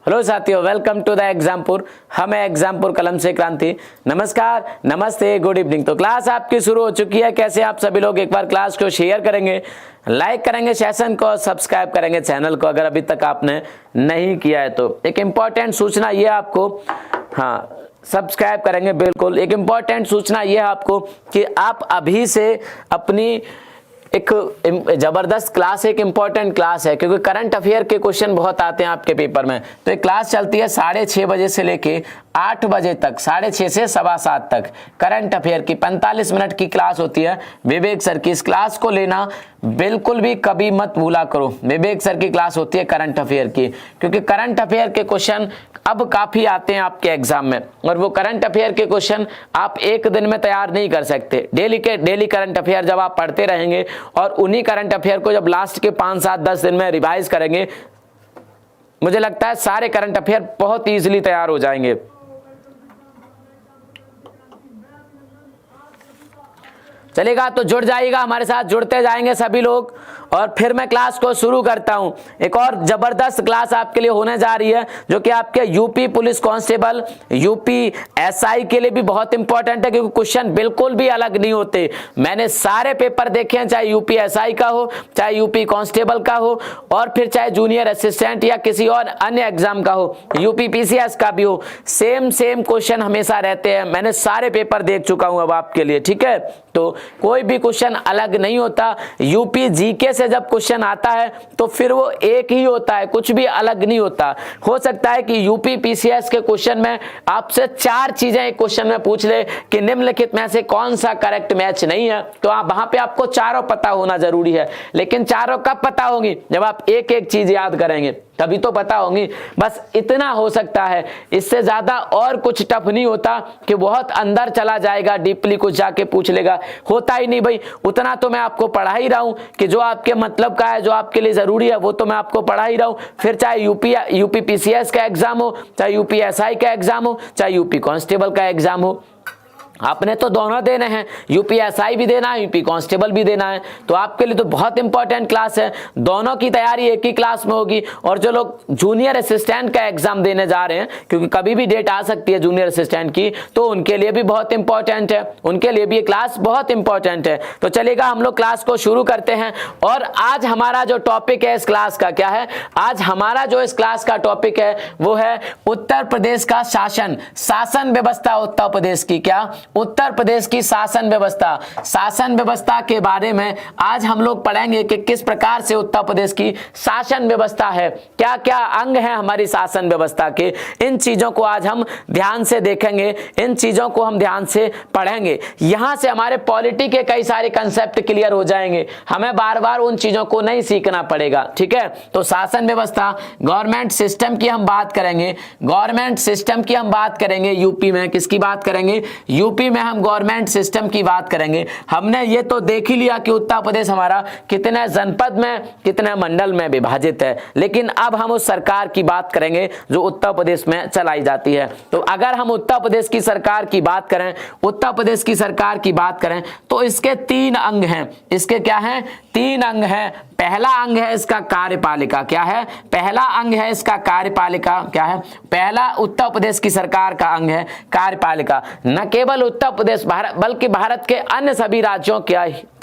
Hello साथियों, welcome to the Exampur. हम है एग्जामपुर कलम से क्रांति। नमस्कार, नमस्ते, गुड इवनिंग। तो क्लास आपकी शुरू हो चुकी है। कैसे आप सभी लोग एक बार क्लास को शेयर करेंगे, लाइक करेंगे सेशन को, सब्सक्राइब करेंगे चैनल को अगर अभी तक आपने नहीं किया है तो। एक इम्पॉर्टेंट सूचना ये आपको, हाँ सब्सक्राइब करेंगे बिल्कुल। एक इम्पॉर्टेंट सूचना ये है आपको कि आप अभी से अपनी एक जबरदस्त क्लास है, एक इंपॉर्टेंट क्लास है, क्योंकि करंट अफेयर के क्वेश्चन बहुत आते हैं आपके पेपर में। तो एक क्लास चलती है 6:30 बजे से लेके 8 बजे तक, 6:30 से 7:15 तक करंट अफेयर की 45 मिनट की क्लास होती है विवेक सर की। इस क्लास को लेना बिल्कुल भी कभी मत भूला करो। विवेक सर की क्लास होती है करंट अफेयर की, क्योंकि करंट अफेयर के क्वेश्चन अब काफी आते हैं आपके एग्जाम में, और वो करंट अफेयर के क्वेश्चन आप एक दिन में तैयार नहीं कर सकते। डेली करंट अफेयर जब आप पढ़ते रहेंगे और उन्हीं करंट अफेयर को जब लास्ट के 5, 7, 10 दिन में रिवाइज करेंगे, मुझे लगता है सारे करंट अफेयर बहुत इजीली तैयार हो जाएंगे। चलेगा तो जुड़ जाइएगा हमारे साथ, जुड़ते जाएंगे सभी लोग। और फिर मैं क्लास को शुरू करता हूं। एक और जबरदस्त क्लास आपके लिए होने जा रही है, जो कि आपके UP police constable, UP SI के लिए भी बहुत इंपॉर्टेंट है, क्योंकि क्वेश्चन बिल्कुल भी अलग नहीं होते। मैंने सारे पेपर देखे हैं, चाहे यूपी एसआई का हो, चाहे यूपी कांस्टेबल का हो, और फिर चाहे जूनियर असिस्टेंट या किसी और अन्य एग्जाम का हो, यूपी पीसीएस का भी हो, सेम क्वेश्चन हमेशा रहते हैं। मैंने सारे पेपर देख चुका हूं अब आपके लिए, ठीक है। तो कोई भी क्वेश्चन अलग नहीं होता। यूपी जीके से जब क्वेश्चन आता है तो फिर वो एक ही होता है, कुछ भी अलग नहीं होता। हो सकता है कि यूपी पीसीएस के क्वेश्चन में आपसे 4 चीजें एक क्वेश्चन में पूछ ले कि निम्नलिखित में से कौन सा करेक्ट मैच नहीं है, तो आप वहां पे आपको चारों पता होना जरूरी है। लेकिन चारों कब पता होंगी? जब आप एक एक चीज याद करेंगे तभी तो पता होंगी। बस इतना हो सकता है, इससे ज्यादा और कुछ टफ नहीं होता कि बहुत अंदर चला जाएगा, डीपली कुछ जाके पूछ लेगा, होता ही नहीं भाई। उतना तो मैं आपको पढ़ा ही रहा हूं कि जो आपके मतलब का है, जो आपके लिए जरूरी है, वो तो मैं आपको पढ़ा ही रहा हूं। फिर चाहे यूपी पीसीएस का एग्जाम हो, चाहे यूपी एसआई का एग्जाम हो, चाहे यूपी कांस्टेबल का एग्जाम हो, आपने तो दोनों देने हैं। यूपी एसआई भी देना है, यूपी कांस्टेबल भी देना है। तो आपके लिए तो बहुत इंपॉर्टेंट क्लास है। दोनों की तैयारी एक ही क्लास में होगी। और जो लोग जूनियर असिस्टेंट का एग्जाम देने जा रहे हैं, क्योंकि कभी भी डेट आ सकती है जूनियर असिस्टेंट की, तो उनके लिए भी बहुत इंपॉर्टेंट है, उनके लिए भी ये क्लास बहुत इंपॉर्टेंट है। तो चलेगा, हम लोग क्लास को शुरू करते हैं। और आज हमारा जो टॉपिक है इस क्लास का क्या है? आज हमारा जो इस क्लास का टॉपिक है वो है उत्तर प्रदेश का शासन व्यवस्था। उत्तर प्रदेश की क्या? उत्तर प्रदेश की शासन व्यवस्था के बारे में आज हम लोग पढ़ेंगे कि किस प्रकार से उत्तर प्रदेश की शासन व्यवस्था है, क्या क्या अंग है हमारी शासन व्यवस्था के। इन चीजों को आज हम ध्यान से देखेंगे, इन चीजों को हम ध्यान से पढ़ेंगे। यहां से हमारे पॉलिटी के कई सारे कंसेप्ट क्लियर हो जाएंगे, हमें बार बार उन चीजों को नहीं सीखना पड़ेगा, ठीक है। तो शासन व्यवस्था, गवर्नमेंट सिस्टम की हम बात करेंगे, गवर्नमेंट सिस्टम की हम बात करेंगे। यूपी में किसकी बात करेंगे? यूपी में हम गवर्नमेंट सिस्टम की बात करेंगे। हमने ये तो देख ही लिया कि उत्तर प्रदेश हमारा कितने जनपद में, कितने मंडल में विभाजित है, लेकिन अब हम उस सरकार की बात करेंगे जो उत्तर प्रदेश में चलाई जाती है। तो अगर हम उत्तर प्रदेश की सरकार की बात करें, उत्तर प्रदेश की सरकार की बात करें, तो इसके 3 अंग हैं। इसके क्या हैं? 3 अंग हैं। पहला अंग है इसका कार्यपालिका। क्या है? पहला अंग है इसका कार्यपालिका। क्या है? पहला उत्तर प्रदेश की सरकार का अंग है कार्यपालिका। न केवल उत्तर प्रदेश बल्कि भारत के अन्य सभी राज्यों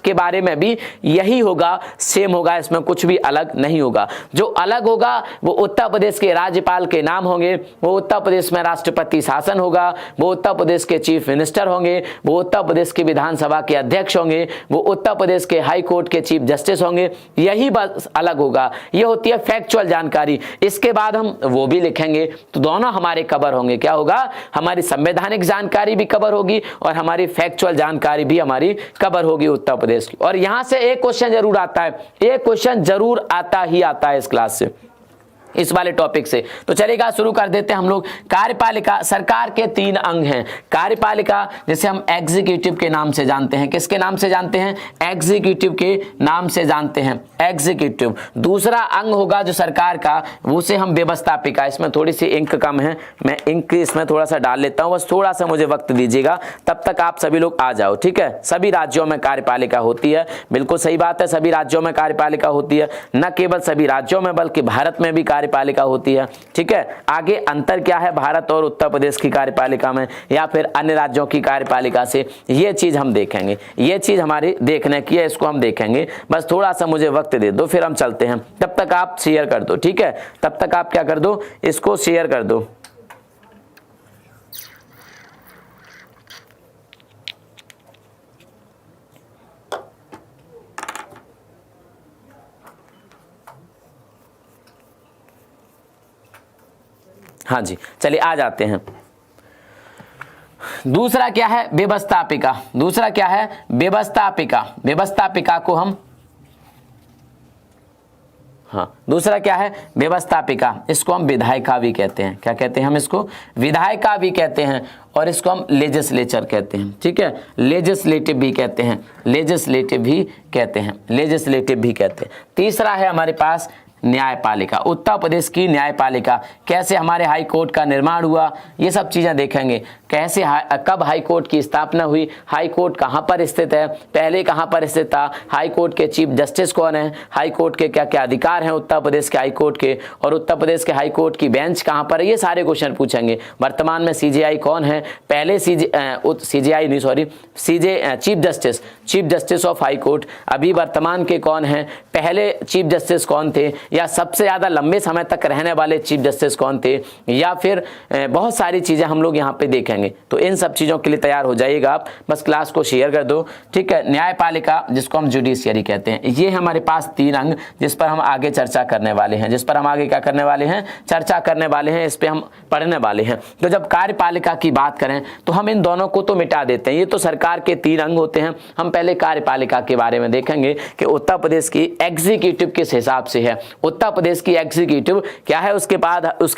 के बारे में भी यही होगा, सेम होगा, इसमें कुछ भी अलग नहीं होगा। जो अलग होगा वो उत्तर प्रदेश के राज्यपाल के नाम होंगे, वो उत्तर प्रदेश में राष्ट्रपति शासन होगा, वो उत्तर प्रदेश के चीफ मिनिस्टर होंगे, वो उत्तर प्रदेश की विधानसभा के अध्यक्ष होंगे, वो उत्तर प्रदेश के हाई कोर्ट के चीफ जस्टिस होंगे। यही बस अलग होगा। ये होती है फैक्चुअल जानकारी। इसके बाद हम वो भी लिखेंगे, तो दोनों हमारे कवर होंगे। क्या होगा? हमारी संवैधानिक जानकारी भी कवर होगी और हमारी फैक्चुअल जानकारी भी हमारी कवर होगी उत्तर प्रदेश की। और यहां से एक क्वेश्चन जरूर आता है, एक क्वेश्चन जरूर आता है इस क्लास से, इस वाले टॉपिक से। तो चलेगा, शुरू कर देते हैं हम लोग। कार्यपालिका, सरकार के 3 अंग हैं। कार्यपालिका जिसे हम एग्जीक्यूटिव के नाम से जानते हैं। किसके नाम से जानते हैं? एग्जीक्यूटिव के नाम से जानते हैं, एग्जीक्यूटिव। दूसरा अंग होगा जो सरकार का, उसे हम व्यवस्थापिका। इसमें थोड़ी सी इंक कम है, मैं इंक इसमें थोड़ा सा डाल लेता हूं, बस थोड़ा सा मुझे वक्त दीजिएगा, तब तक आप सभी लोग आ जाओ, ठीक है। सभी राज्यों में कार्यपालिका होती है, बिल्कुल सही बात है, सभी राज्यों में कार्यपालिका होती है। न केवल सभी राज्यों में बल्कि भारत में भी कार्यपालिका होती है। ठीक है, आगे अंतर क्या है भारत और उत्तर प्रदेश की कार्यपालिका में या फिर अन्य राज्यों की कार्यपालिका से, ये चीज हम देखेंगे। ये चीज हमारी देखने की है, इसको हम देखेंगे। बस थोड़ा सा मुझे वक्त दे दो, फिर हम चलते हैं। तब तक आप शेयर कर दो, ठीक है, तब तक आप क्या कर दो, इसको शेयर कर दो। हाँ जी, चलिए आ जाते हैं। दूसरा क्या है, व्यवस्थापिका। दूसरा क्या है, व्यवस्थापिका। व्यवस्थापिका को हम, हाँ, दूसरा क्या है, व्यवस्थापिका। इसको हम विधायिका भी कहते हैं। क्या कहते हैं हम इसको, विधायिका भी कहते हैं, और इसको हम लेजिस्लेचर कहते हैं। ठीक है, लेजिस्लेटिव भी कहते हैं, लेजिस्लेटिव भी कहते हैं, लेजिस्लेटिव भी कहते हैं। तीसरा है हमारे पास न्यायपालिका। उत्तर प्रदेश की न्यायपालिका, कैसे हमारे हाई कोर्ट का निर्माण हुआ, ये सब चीज़ें देखेंगे। कैसे कब हाई कोर्ट की स्थापना हुई, हाई कोर्ट कहाँ पर स्थित है, पहले कहाँ पर स्थित था, हाई कोर्ट के चीफ जस्टिस कौन है, हाई कोर्ट के क्या क्या अधिकार हैं उत्तर प्रदेश के हाई कोर्ट के, और उत्तर प्रदेश के हाई कोर्ट की बेंच कहाँ पर है, ये सारे क्वेश्चन पूछेंगे। वर्तमान में सीजेआई कौन है, पहले सीजेआई नहीं sorry chief justice of high court अभी वर्तमान के कौन हैं, पहले चीफ जस्टिस कौन थे, या सबसे ज़्यादा लंबे समय तक रहने वाले चीफ जस्टिस कौन थे, या फिर बहुत सारी चीज़ें हम लोग यहाँ पे देखेंगे। तो इन सब चीज़ों के लिए तैयार हो जाइएगा आप, बस क्लास को शेयर कर दो। ठीक है, न्यायपालिका जिसको हम जुडिशियरी कहते हैं, ये हमारे पास 3 अंग जिस पर हम आगे चर्चा करने वाले हैं, जिस पर हम आगे क्या करने वाले हैं, चर्चा करने वाले हैं, इस पर हम पढ़ने वाले हैं। तो जब कार्यपालिका की बात करें तो हम इन दोनों को तो मिटा देते हैं, ये तो सरकार के 3 अंग होते हैं। हम पहले कार्यपालिका के बारे में देखेंगे कि उत्तर प्रदेश की एग्जीक्यूटिव किस हिसाब से है, उत्तर प्रदेश की एग्जीक्यूटिव क्या है। उसके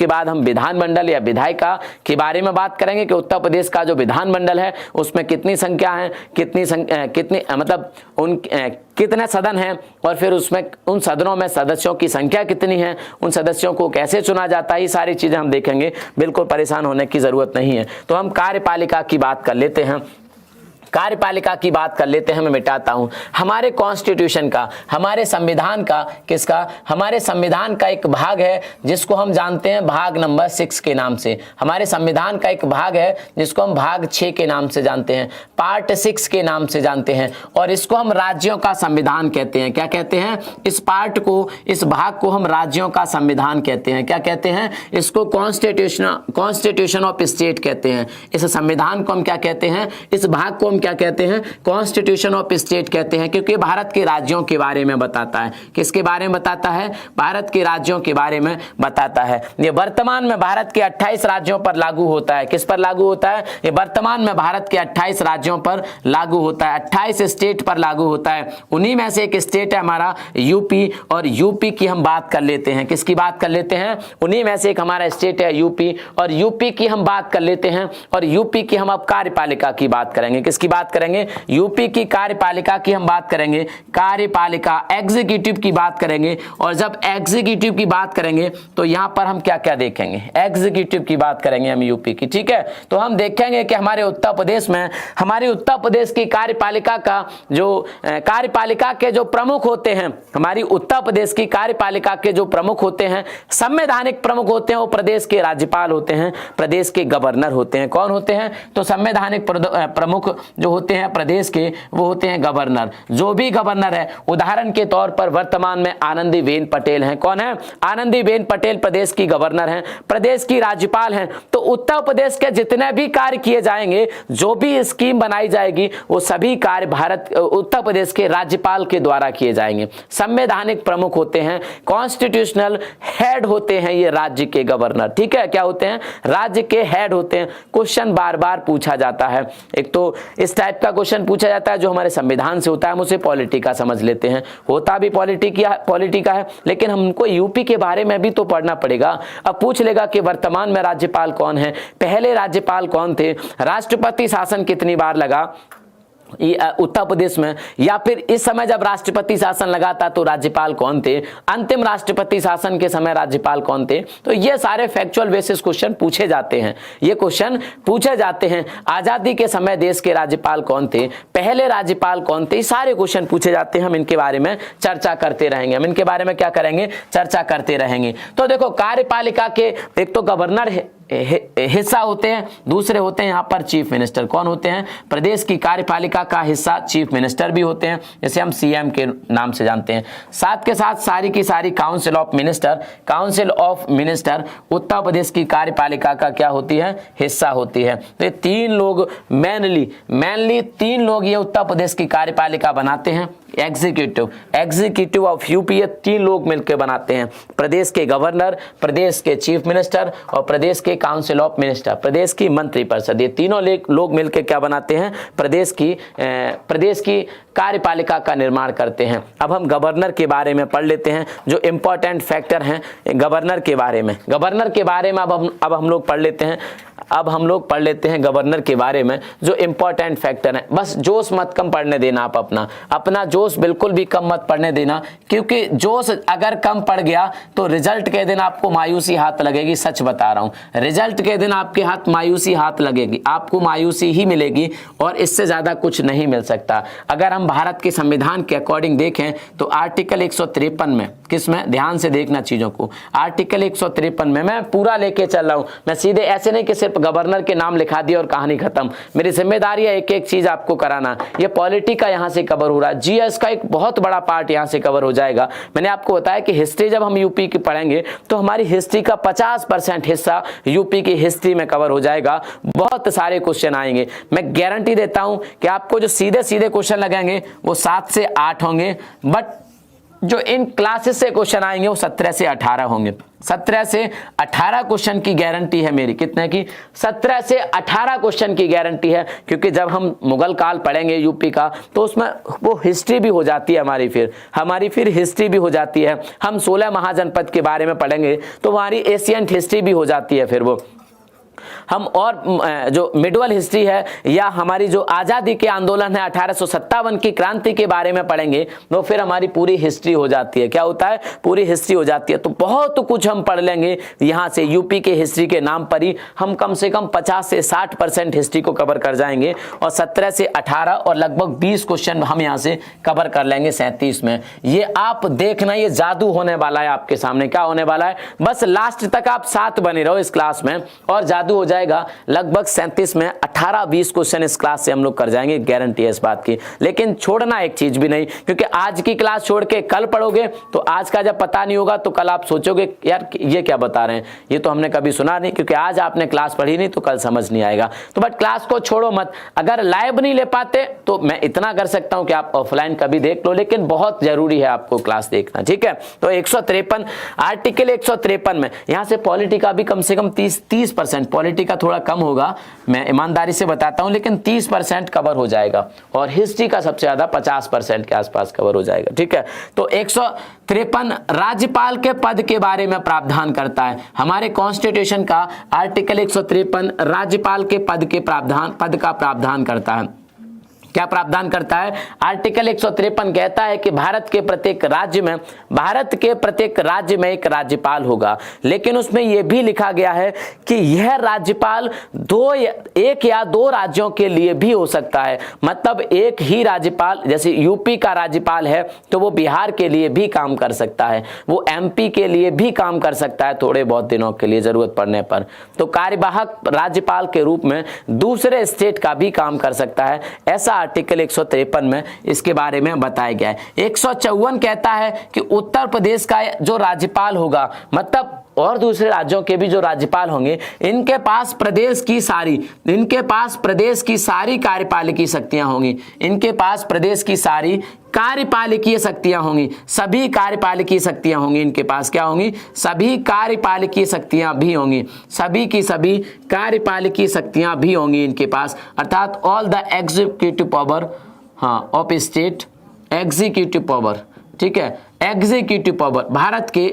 बाद हम विधानमंडल या विधायिका के बारे में बात करेंगे कि उत्तर प्रदेश का जो विधानमंडल है उसमें कितनी संख्या है, कितनी मतलब उन कितने सदन हैं, और फिर उसमें उन सदनों में सदस्यों की संख्या कितनी है, उन सदस्यों को कैसे चुना जाता है, ये सारी चीजें हम देखेंगे। बिल्कुल परेशान होने की जरूरत नहीं है। तो हम कार्यपालिका की बात कर लेते हैं। कार्यपालिका की बात कर लेते हैं। मैं मिटाता हूं हमारे कॉन्स्टिट्यूशन का, हमारे संविधान का, किसका, हमारे संविधान का एक भाग है जिसको हम जानते हैं भाग नंबर 6 के नाम से। हमारे संविधान का एक भाग है जिसको हम भाग 6 के नाम से जानते हैं, पार्ट 6 के नाम से जानते हैं, और इसको हम राज्यों का संविधान कहते हैं। क्या कहते हैं, इस पार्ट को, इस भाग को हम राज्यों का संविधान कहते हैं। क्या कहते हैं, इसको कॉन्स्टिट्यूशन ऑफ स्टेट कहते हैं। इस संविधान को हम क्या कहते हैं, इस भाग को हम क्या कहते हैं, कॉन्स्टिट्यूशन ऑफ स्टेट कहते हैं, क्योंकि भारत के राज्यों के बारे में बताता है। किसके बारे में बताता है, भारत के राज्यों के बारे में बताता है। ये वर्तमान में भारत के 28 राज्यों पर लागू होता है। किस पर लागू होता है, ये वर्तमान में भारत के 28 राज्यों पर लागू होता है, 28 स्टेट पर लागू होता है। उन्हीं में से एक स्टेट है हमारा यूपी, और यूपी की हम बात कर लेते हैं। किसकी बात कर लेते हैं, उन्हीं में से एक हमारा स्टेट है यूपी, और यूपी की हम बात कर लेते हैं। और यूपी की हम अब कार्यपालिका की बात करेंगे। किसकी बात करेंगे, यूपी की कार्यपालिका की हम बात करेंगे, कार्यपालिका एग्जीक्यूटिव की बात करेंगे। और जब एग्जीक्यूटिव की बात करेंगे तो यहां पर हम क्या क्या देखेंगे, एग्जीक्यूटिव की बात करेंगे हम यूपी की। ठीक है, तो हम देखेंगे कि हमारे उत्तर प्रदेश में, हमारी उत्तर प्रदेश की कार्यपालिका का जो कार्यपालिका के जो प्रमुख होते हैं, हमारी उत्तर प्रदेश की कार्यपालिका के जो प्रमुख होते हैं, संवैधानिक प्रमुख होते हैं, वो प्रदेश के राज्यपाल होते हैं, प्रदेश के गवर्नर होते हैं। कौन होते हैं, तो संवैधानिक प्रमुख जो होते हैं प्रदेश के, वो होते हैं गवर्नर। जो भी गवर्नर है, उदाहरण के तौर पर वर्तमान में आनंदीबेन पटेल हैं। कौन है, आनंदीबेन पटेल प्रदेश की गवर्नर हैं, प्रदेश की राज्यपाल हैं। तो उत्तर प्रदेश के जितने भी कार्य किए जाएंगे, जो भी स्कीम बनाई जाएगी, वो सभी कार्य उत्तर प्रदेश के राज्यपाल के द्वारा किए जाएंगे। संवैधानिक प्रमुख होते हैं, कॉन्स्टिट्यूशनल हेड होते हैं ये राज्य के गवर्नर। ठीक है, क्या होते हैं, राज्य के हेड होते हैं। क्वेश्चन बार बार पूछा जाता है, एक तो इस टाइप का क्वेश्चन पूछा जाता है जो हमारे संविधान से होता है, हम उसे पॉलिटिका समझ लेते हैं, होता भी पॉलिटिका है, लेकिन हमको यूपी के बारे में भी तो पढ़ना पड़ेगा। अब पूछ लेगा कि वर्तमान में राज्यपाल कौन है, पहले राज्यपाल कौन थे, राष्ट्रपति शासन कितनी बार लगा, उत्तर प्रदेश में, या फिर इस समय जब राष्ट्रपति शासन लगा था तो राज्यपाल कौन थे, अंतिम राष्ट्रपति शासन के समय राज्यपाल कौन थे। तो ये सारे फैक्चुअल बेसिस क्वेश्चन पूछे जाते हैं, ये क्वेश्चन पूछे जाते हैं। आजादी के समय देश के राज्यपाल कौन थे, पहले राज्यपाल कौन थे, सारे क्वेश्चन पूछे जाते हैं। हम इनके बारे में चर्चा करते रहेंगे, हम इनके बारे में क्या करेंगे, चर्चा करते रहेंगे। तो देखो कार्यपालिका के एक तो गवर्नर हिस्सा होते हैं, दूसरे होते हैं यहाँ पर चीफ मिनिस्टर। कौन होते हैं, प्रदेश की कार्यपालिका का हिस्सा चीफ मिनिस्टर भी होते हैं, जैसे हम सीएम के नाम से जानते हैं। साथ के साथ सारी की सारी council of minister Uttar Pradesh की कार्यपालिका का क्या होती है, हिस्सा होती है। तो ये तीन लोग मेनली तीन लोग ये उत्तर प्रदेश की कार्यपालिका बनाते हैं। एग्जीक्यूटिव ऑफ यूपी, ये तीन लोग मिलकर बनाते हैं, प्रदेश के गवर्नर, प्रदेश के चीफ मिनिस्टर और प्रदेश के काउंसिल ऑफ मिनिस्टर, प्रदेश की मंत्रिपरिषद। ये तीनों लोग मिलकर क्या बनाते हैं, प्रदेश की कार्यपालिका का निर्माण करते हैं। अब हम गवर्नर के बारे में पढ़ लेते हैं, जो इंपॉर्टेंट फैक्टर हैं गवर्नर के बारे में अब हम लोग पढ़ लेते हैं। गवर्नर के बारे में जो इंपॉर्टेंट फैक्टर हैं। बस जोश मत कम पढ़ने देना, आप अपना जोश बिल्कुल भी कम मत पढ़ने देना, क्योंकि जोश अगर कम पड़ गया तो रिजल्ट के दिन आपको मायूसी हाथ लगेगी। सच बता रहा हूं, रिजल्ट के दिन आपके हाथ मायूसी हाथ लगेगी, आपको मायूसी ही मिलेगी और इससे ज्यादा कुछ नहीं मिल सकता। अगर हम भारत के संविधान के अकॉर्डिंग देखें तो आर्टिकल 153 में, किसमें, ध्यान से देखना चीजों को, आर्टिकल 153 में मैं पूरा लेके चल रहा हूं। मैं सीधे ऐसे नहीं कि सिर्फ गवर्नर के नाम लिखा दिया और कहानी खत्म। मेरी जिम्मेदारी है एक एक चीज आपको कराना। ये पॉलिटी का यहां से कवर हो रहा है, जीएस का एक बहुत बड़ा पार्ट यहां से कवर हो जाएगा। मैंने आपको बताया कि हिस्ट्री जब हम यूपी की पढ़ेंगे तो हमारी हिस्ट्री का 50% हिस्सा यूपी की हिस्ट्री में कवर हो जाएगा। बहुत सारे क्वेश्चन आएंगे, मैं गारंटी देता हूं कि आपको जो सीधे सीधे क्वेश्चन लगेंगे वो 7 से 8 होंगे, बट जो इन क्लासेस से क्वेश्चन आएंगे वो 17 से 18 होंगे। 17 से 18 क्वेश्चन की गारंटी है मेरी, कितने की, 17 से 18 क्वेश्चन की गारंटी है। क्योंकि जब हम मुगल काल पढ़ेंगे यूपी का तो उसमें वो हिस्ट्री भी हो जाती है हमारी फिर हिस्ट्री भी हो जाती है। हम 16 महाजनपद के बारे में पढ़ेंगे तो हमारी एशियंट हिस्ट्री भी हो जाती है। फिर वो हम और जो मिडवल हिस्ट्री है या हमारी जो आज़ादी के आंदोलन है 1857 की क्रांति के बारे में पढ़ेंगे तो फिर हमारी पूरी हिस्ट्री हो जाती है। क्या होता है, पूरी हिस्ट्री हो जाती है। तो बहुत कुछ हम पढ़ लेंगे यहाँ से, यूपी के हिस्ट्री के नाम पर ही हम कम से कम 50 से 60% हिस्ट्री को कवर कर जाएंगे और 17 से 18 और लगभग 20 क्वेश्चन हम यहाँ से कवर कर लेंगे 37 में। ये आप देखना, ये जादू होने वाला है आपके सामने। क्या होने वाला है, बस लास्ट तक आप साथ बने रहो इस क्लास में और जादू हो जाएगा। लगभग 37 में 18-20 क्वेश्चन इस क्लास से हम लोग कर जाएंगे, गारंटी है इस बात की। लेकिन छोड़ना एक चीज भी नहीं, क्योंकि आज की क्लास छोड़ के कल पढ़ोगे तो आज का जब पता नहीं होगा तो कल आप सोचोगे यार ये क्या बता रहे हैं, ये तो हमने कभी सुना नहीं। क्योंकि आज आपने क्लास पढ़ी नहीं तो कल समझ नहीं आएगा। तो बट क्लास को छोड़ो मत। अगर लाइव नहीं ले पाते तो मैं इतना कर सकता हूं कि आप ऑफलाइन कभी देख लो, लेकिन बहुत जरूरी है आपको क्लास देखना, ठीक है। तो 153 आर्टिकल 153 में यहां से पॉलिटी का भी कम से कम 30% पॉलिटी का थोड़ा कम होगा, मैं ईमानदारी से बताता हूं, लेकिन 30% कवर हो जाएगा और हिस्ट्री का सबसे ज्यादा 50% के आसपास कवर हो जाएगा, ठीक है। तो 153 राज्यपाल के पद के बारे में प्रावधान करता है। हमारे कॉन्स्टिट्यूशन का आर्टिकल 153 राज्यपाल के पद का प्रावधान करता है। क्या प्रावधान करता है, आर्टिकल 153 कहता है कि भारत के प्रत्येक राज्य में एक राज्यपाल होगा। लेकिन उसमें यह भी लिखा गया है कि यह राज्यपाल एक या दो राज्यों के लिए भी हो सकता है। मतलब एक ही राज्यपाल, जैसे यूपी का राज्यपाल है तो वो बिहार के लिए भी काम कर सकता है, वो एमपी के लिए भी काम कर सकता है थोड़े बहुत दिनों के लिए जरूरत पड़ने पर। तो कार्यवाहक राज्यपाल के रूप में दूसरे स्टेट का भी काम कर सकता है, ऐसा आर्टिकल 153 में इसके बारे में बताया गया है। 154 कहता है कि उत्तर प्रदेश का जो राज्यपाल होगा, मतलब और दूसरे राज्यों के भी जो राज्यपाल होंगे, इनके पास प्रदेश की सारी कार्यपालिकी शक्तियां होंगी। इनके पास प्रदेश की सारी कार्यपालिकीय शक्तियां होंगी, सभी कार्यपालिकीय शक्तियां होंगी इनके पास। क्या होंगी, सभी कार्यपालिकीय शक्तियां भी होंगी, सभी की सभी कार्यपालिकीय शक्तियां भी होंगी इनके पास। अर्थात all the executive power of state, executive power, ठीक है, एग्जीक्यूटिव पावर भारत के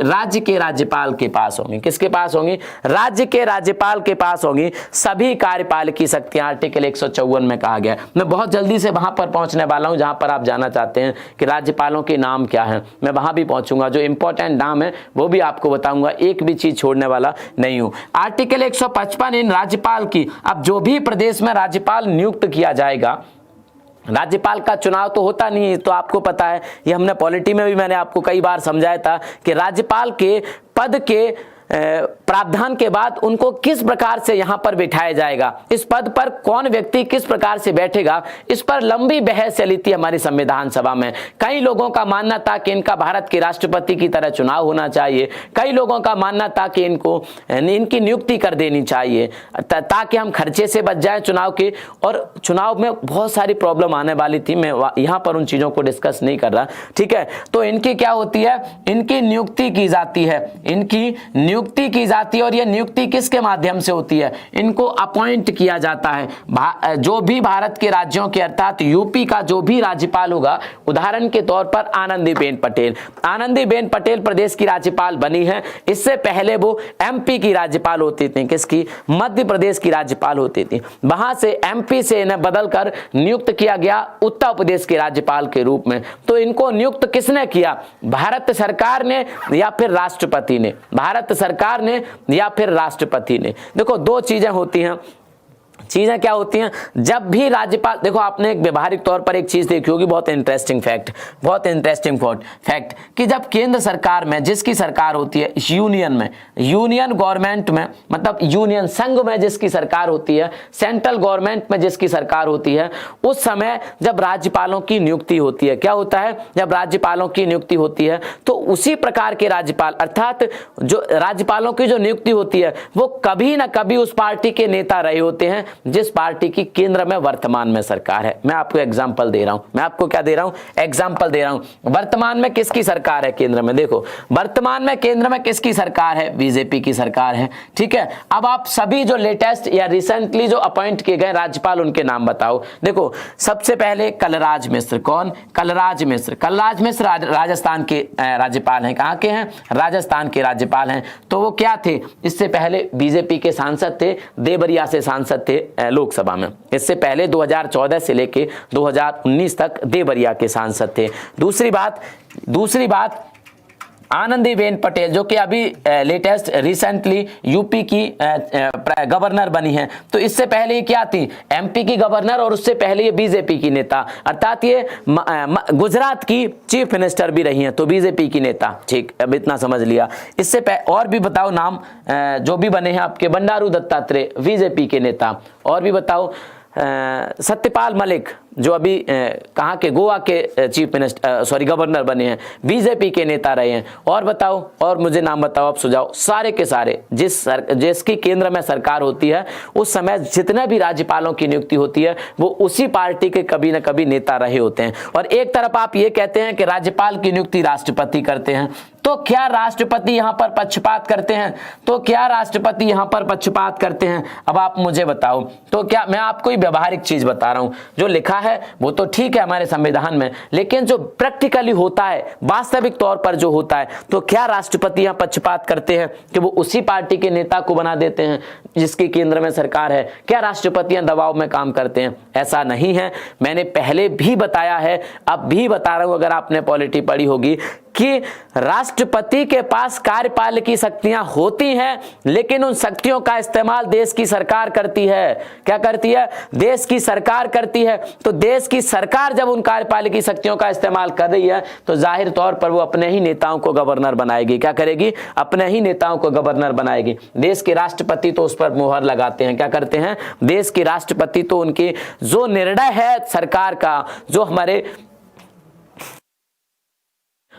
राज्य के राज्यपाल के पास होंगी। किसके पास होंगी? राज्य के राज्यपाल के पास होंगी सभी कार्यपालिकी शक्तियां, आर्टिकल 154 में कहा गया। मैं बहुत जल्दी से वहां पर पहुंचने वाला हूं जहां पर आप जाना चाहते हैं कि राज्यपालों के नाम क्या है, मैं वहां भी पहुंचूंगा। जो इंपॉर्टेंट नाम है वो भी आपको बताऊंगा, एक भी चीज छोड़ने वाला नहीं हूं। आर्टिकल 155 इन राज्यपाल की, अब जो भी प्रदेश में राज्यपाल नियुक्त किया जाएगा, राज्यपाल का चुनाव तो होता नहीं है, तो आपको पता है, ये हमने पॉलिटी में भी मैंने आपको कई बार समझाया था कि राज्यपाल के पद के प्रावधान के बाद उनको किस प्रकार से यहां पर बिठाया जाएगा, इस पद पर कौन व्यक्ति किस प्रकार से बैठेगा, इस पर लंबी बहस चली थी हमारी संविधान सभा में। कई लोगों का मानना था कि इनका भारत के राष्ट्रपति की तरह चुनाव होना चाहिए, कई लोगों का मानना था कि इनकी नियुक्ति कर देनी चाहिए ताकि हम खर्चे से बच जाए चुनाव के, और चुनाव में बहुत सारी प्रॉब्लम आने वाली थी। मैं यहां पर उन चीजों को डिस्कस नहीं कर रहा, ठीक है। तो इनकी क्या होती है, इनकी नियुक्ति की जाती है, इनकी नियुक्ति की जाती है, और यह नियुक्ति किसके माध्यम से होती है, इनको अपॉइंट किया जाता है। जो भी भारत के राज्यों के अर्थात यूपी का जो भी राज्यपाल होगा, उदाहरण के तौर पर आनंदीबेन पटेल, आनंदीबेन पटेल प्रदेश की राज्यपाल बनी है। इससे पहले वो एमपी की राज्यपाल होती थी, किसकी? मध्य प्रदेश की राज्यपाल होती थी। वहां से एमपी से इन्हें बदलकर नियुक्त किया गया उत्तर प्रदेश के राज्यपाल के रूप में। तो इनको नियुक्त किसने किया? भारत सरकार ने या फिर राष्ट्रपति ने? भारत सरकार ने या फिर राष्ट्रपति ने। देखो दो चीजें होती हैं, चीजें क्या होती हैं, जब भी राज्यपाल, देखो आपने एक व्यवहारिक तौर पर एक चीज देखी होगी, बहुत इंटरेस्टिंग फैक्ट, बहुत इंटरेस्टिंग फैक्ट कि जब केंद्र सरकार में जिसकी सरकार होती है, यूनियन में, यूनियन गवर्नमेंट में, मतलब यूनियन संघ में जिसकी सरकार होती है, सेंट्रल गवर्नमेंट में जिसकी सरकार होती है, उस समय जब राज्यपालों की नियुक्ति होती है, क्या होता है, जब राज्यपालों की नियुक्ति होती है तो उसी प्रकार के राज्यपाल, अर्थात जो राज्यपालों की जो नियुक्ति होती है वो कभी ना कभी उस पार्टी के नेता रहे होते हैं जिस पार्टी की केंद्र में वर्तमान में सरकार है। मैं आपको एग्जांपल दे रहा हूं, मैं आपको क्या दे रहा हूं, एग्जांपल दे रहा हूं। वर्तमान में किसकी सरकार है केंद्र में? देखो वर्तमान में केंद्र में किसकी सरकार है? बीजेपी की सरकार है, ठीक है। अब आप सभी जो लेटेस्ट या रिसेंटली जो अपॉइंट किए गए राज्यपाल, उनके नाम बताओ। देखो सबसे पहले कलराज मिश्र, कौन? कलराज मिश्र। कलराज मिश्र राजस्थान के राज्यपाल हैं। कहां के हैं? राजस्थान के राज्यपाल हैं। तो वो क्या थे? इससे पहले बीजेपी के सांसद थे, देवरिया से सांसद थे लोकसभा में। इससे पहले 2014 से लेके 2019 तक देवरिया के सांसद थे। दूसरी बात आनंदीबेन पटेल जो कि अभी लेटेस्ट रिसेंटली यूपी की गवर्नर बनी है। तो इससे पहले ये क्या थी? एमपी की गवर्नर, और उससे पहले ये बीजेपी की नेता, अर्थात ये गुजरात की चीफ मिनिस्टर भी रही हैं, तो बीजेपी की नेता। ठीक, अब इतना समझ लिया। इससे और भी बताओ नाम जो भी बने हैं आपके। बंडारू दत्तात्रेय बीजेपी के नेता। और भी बताओ सत्यपाल मलिक जो अभी कहाँ के? गोवा के चीफ मिनिस्टर गवर्नर बने हैं, बीजेपी के नेता रहे हैं। और बताओ, और मुझे नाम बताओ, आप सुझाव। सारे के सारे जिसकी केंद्र में सरकार होती है उस समय जितने भी राज्यपालों की नियुक्ति होती है वो उसी पार्टी के कभी ना कभी नेता रहे होते हैं। और एक तरफ आप ये कहते हैं कि राज्यपाल की नियुक्ति राष्ट्रपति करते हैं, तो क्या राष्ट्रपति यहां पर पक्षपात करते हैं? तो क्या राष्ट्रपति यहां पर पक्षपात करते हैं? अब आप मुझे बताओ। तो क्या, मैं आपको ही व्यवहारिक चीज बता रहा हूं, जो लिखा है वो तो ठीक है हमारे संविधान में, लेकिन जो प्रैक्टिकली होता है, वास्तविक तौर पर जो होता है, तो क्या राष्ट्रपति यहां पक्षपात करते हैं कि वो उसी पार्टी के नेता को बना देते हैं जिसकी केंद्र में सरकार है? क्या राष्ट्रपतियां दबाव में काम करते हैं? ऐसा नहीं है। मैंने पहले भी बताया है, अब भी बता रहा हूं, अगर आपने पॉलिटी पढ़ी होगी, कि राष्ट्रपति के पास कार्यपालिकी शक्तियां होती हैं, लेकिन उन शक्तियों का इस्तेमाल देश की सरकार करती है। क्या करती है? देश की सरकार करती है। तो देश की सरकार जब उन कार्यपालिकी शक्तियों का इस्तेमाल कर रही है तो जाहिर तौर पर वो अपने ही नेताओं को गवर्नर बनाएगी। क्या करेगी? अपने ही नेताओं को गवर्नर बनाएगी। देश के राष्ट्रपति तो उस पर मोहर लगाते हैं। क्या करते हैं? देश के राष्ट्रपति तो उनके जो निर्णय है सरकार का,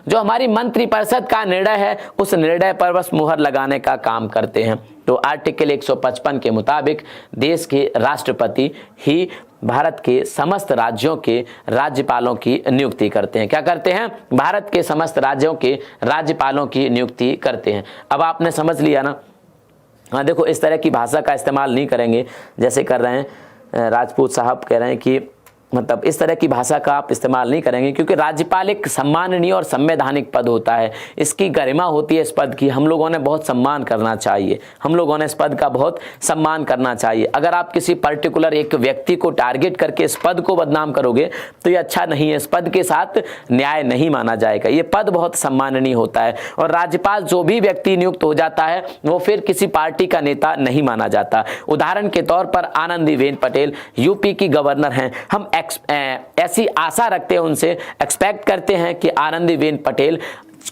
जो हमारी मंत्रिपरिषद का निर्णय है, उस निर्णय पर बस मुहर लगाने का काम करते हैं। तो आर्टिकल 155 के मुताबिक देश के राष्ट्रपति ही भारत के समस्त राज्यों के राज्यपालों की नियुक्ति करते हैं। क्या करते हैं? भारत के समस्त राज्यों के राज्यपालों की नियुक्ति करते हैं। अब आपने समझ लिया ना? हाँ, देखो इस तरह की भाषा का इस्तेमाल नहीं करेंगे जैसे कर रहे हैं राजपूत साहब, कह रहे हैं कि मतलब इस तरह की भाषा का आप इस्तेमाल नहीं करेंगे, क्योंकि राज्यपाल एक सम्माननीय और संवैधानिक पद होता है। इसकी गरिमा होती है इस पद की, हम लोगों ने बहुत सम्मान करना चाहिए, हम लोगों ने इस पद का बहुत सम्मान करना चाहिए। अगर आप किसी पर्टिकुलर एक व्यक्ति को टारगेट करके इस पद को बदनाम करोगे तो ये अच्छा नहीं है, इस पद के साथ न्याय नहीं माना जाएगा। ये पद बहुत सम्माननीय होता है और राज्यपाल जो भी व्यक्ति नियुक्त हो जाता है वो फिर किसी पार्टी का नेता नहीं माना जाता। उदाहरण के तौर पर आनंदीबेन पटेल यूपी की गवर्नर हैं। हम ऐसी आशा रखते हैं, उनसे एक्सपेक्ट करते हैं कि आनंदीबेन पटेल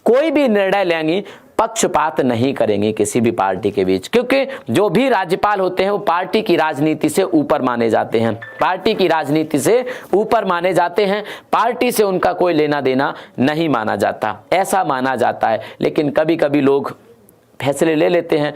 कोई भी निर्णय लेंगी पक्षपात नहीं करेंगे किसी भी पार्टी के बीच, क्योंकि जो भी राज्यपाल होते हैं वो पार्टी की राजनीति से ऊपर माने जाते हैं, पार्टी की राजनीति से ऊपर माने जाते हैं, पार्टी से उनका कोई लेना देना नहीं माना जाता, ऐसा माना जाता है। लेकिन कभी कभी लोग फैसले ले लेते हैं